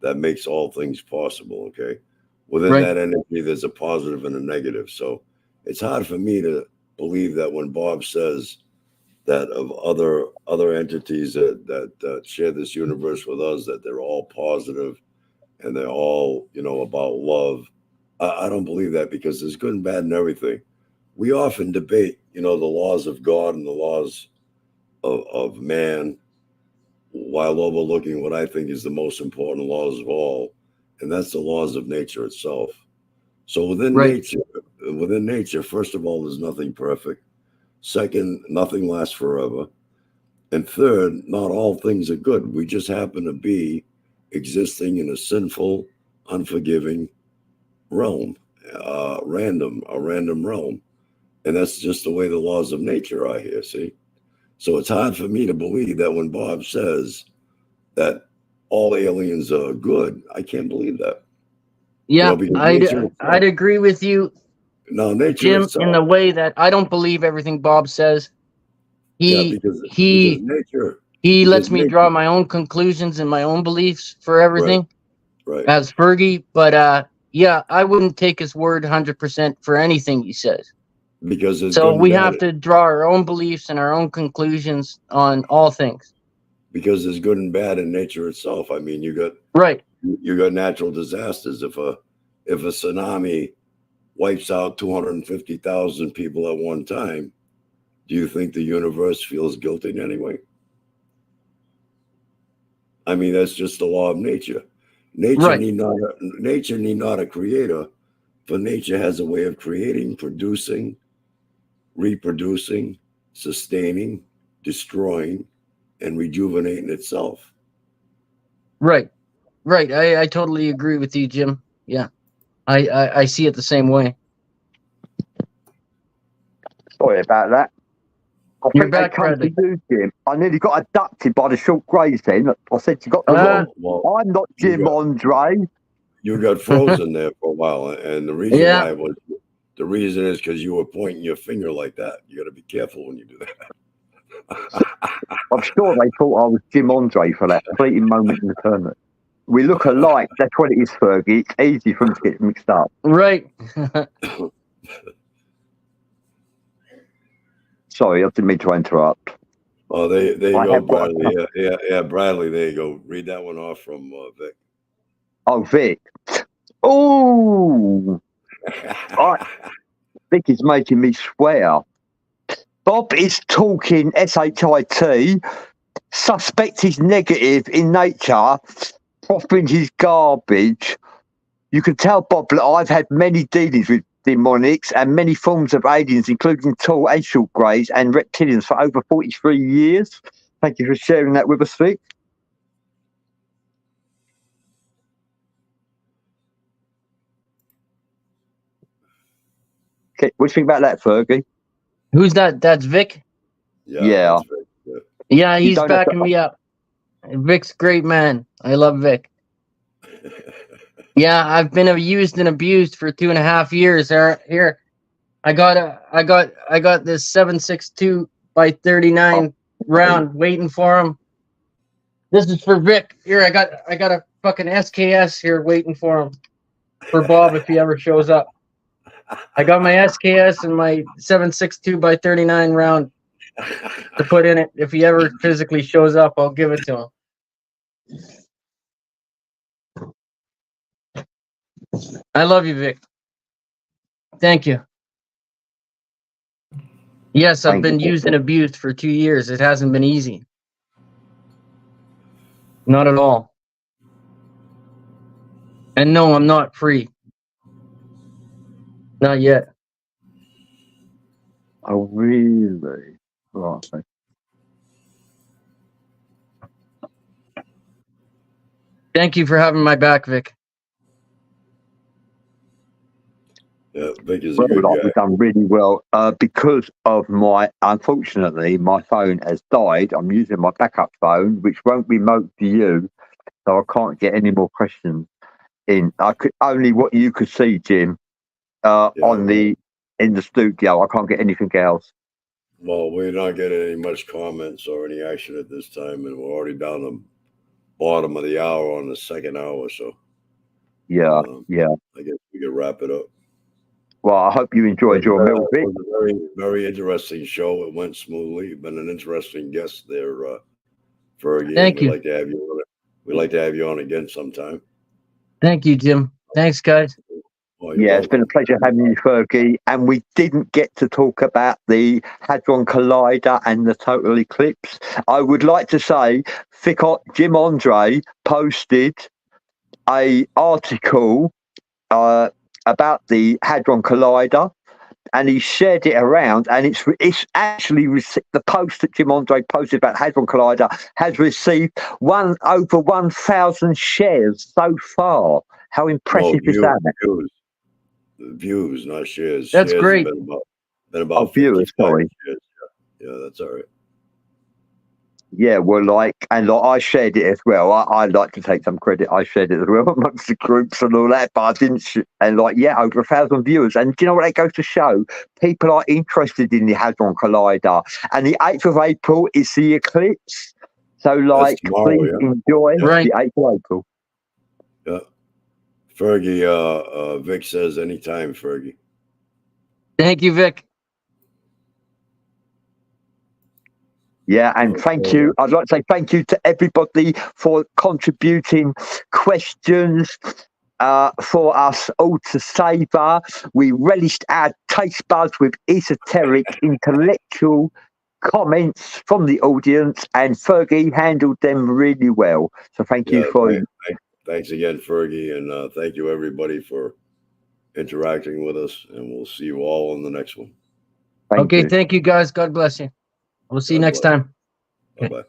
that makes all things possible. Okay, within Right. that energy, there's a positive and a negative. So it's hard for me to believe that when Bob says that of other entities that share this universe with us, that they're all positive and they're all about love. I don't believe that, because there's good and bad in everything. We often debate the laws of God and the laws of man, while overlooking what I think is the most important laws of all, and that's the laws of nature itself. So within Right. nature, first of all, there's nothing perfect. Second, nothing lasts forever. And third, not all things are good. We just happen to be existing in a sinful, unforgiving realm, a random realm. And that's just the way the laws of nature are here, see? So it's hard for me to believe that when Bob says that all aliens are good, I can't believe that. Yeah, because nature I'd agree with you, nature Jim, itself. in the way that I don't believe everything Bob says. Because nature. He lets because me nature- draw my own conclusions and my own beliefs for everything, Right. as Fergie. But yeah, I wouldn't take his word 100% for anything he says. Because there's So good and we bad. have to draw our own beliefs and our own conclusions on all things. Because there's good and bad in nature itself. I mean, you got Right. natural disasters. If a tsunami wipes out 250,000 people at one time, do you think the universe feels guilty in any way? I mean, that's just the law of nature. Nature Right. need not a creator, for nature has a way of creating, producing, reproducing, sustaining, destroying, and rejuvenating itself. Right. Right. I totally agree with you, Jim. Yeah. I see it the same way. Sorry about that. I You're think they back, come Bradley. to you, Jim. I nearly got abducted by the short greys then. I said you got the wrong. Well, I'm not you Jim got- Andre. You got frozen there for a while, and the reason Yeah. why the reason is because you were pointing your finger like that. You got to be careful when you do that. I'm sure they thought I was Jim Andre for that fleeting moment in the tournament. We look alike. That's what it is, Fergie. It's easy for them to get mixed up. Right. Sorry, I didn't mean to interrupt. Oh, there you I go, have got Bradley. Yeah, Bradley. There you go. Read that one off from Vic. Oh, Vic. Oh, Vic is making me swear. Bob is talking shit. Suspect is negative in nature. Proffering his garbage. You can tell, Bob, that I've had many dealings with demonics and many forms of aliens, including tall and short greys and reptilians for over 43 years. Thank you for sharing that with us, Vic. Okay, what do you think about that, Fergie? Who's that? That's Vic? Yeah. That's Vic, yeah. Yeah, You he's don't have to- backing me up. Vic's a great man. I love Vic. Yeah, I've been used and abused for 2.5 years. Here, I got this 7.62 by 39 round waiting for him. This is for Vic. Here, I got a fucking SKS here waiting for him. For Bob if he ever shows up. I got my SKS and my 7.62 by 39 round to put in it. If he ever physically shows up, I'll give it to him. I love you, Vic. Thank you. Yes, I've been used and abused for 2 years. It hasn't been easy. Not at all. And no, I'm not free. Not yet. Oh, really? Right. Thank you for having my back, Vic. Yeah, Vic is a good Well, guy. we've done really well. Because of unfortunately, my phone has died. I'm using my backup phone, which won't remote to you, so I can't get any more questions in. I could only what you could see, Jim, in the studio. I can't get anything else. Well, we're not getting any much comments or any action at this time, and we're already down the bottom of the hour on the second hour, so Yeah. I guess we can wrap it up. Well, I hope you enjoyed your meal, Vic. It was a very, very interesting show. It went smoothly. You've been an interesting guest there, Fergie. Thank you. We'd like to have you on. We'd like to have you on again sometime. Thank you, Jim. Thanks, guys. Oh, you're Yeah, it's been a pleasure having you, Fergie. And we didn't get to talk about the Hadron Collider and the total eclipse. I would like to say Jim Andre posted a article about the Hadron Collider, and he shared it around, and it's actually the post that Jim Andre posted about Hadron Collider has received over 1,000 shares so far. How impressive is that? Views, not shares. That's shares great. Been about viewers, sorry. Shares. Yeah, that's all right. Yeah, well, I shared it as well. I like to take some credit. I shared it as well amongst the groups and all that, but I didn't. Over 1,000 viewers. And do you know what that goes to show? People are interested in the Hadron Collider. And the 8th of April is the eclipse. So, tomorrow, please enjoy Right. the 8th of April. Yeah. Fergie, Vic says anytime, Fergie. Thank you, Vic. Yeah, and thank you. I'd like to say thank you to everybody for contributing questions for us all to savor. We relished our taste buds with esoteric, intellectual comments from the audience, and Fergie handled them really well. So thank you for... Thanks again, Fergie, and thank you, everybody, for interacting with us, and we'll see you all on the next one. Thank you, guys. God bless you. We'll see you next time. Bye-bye.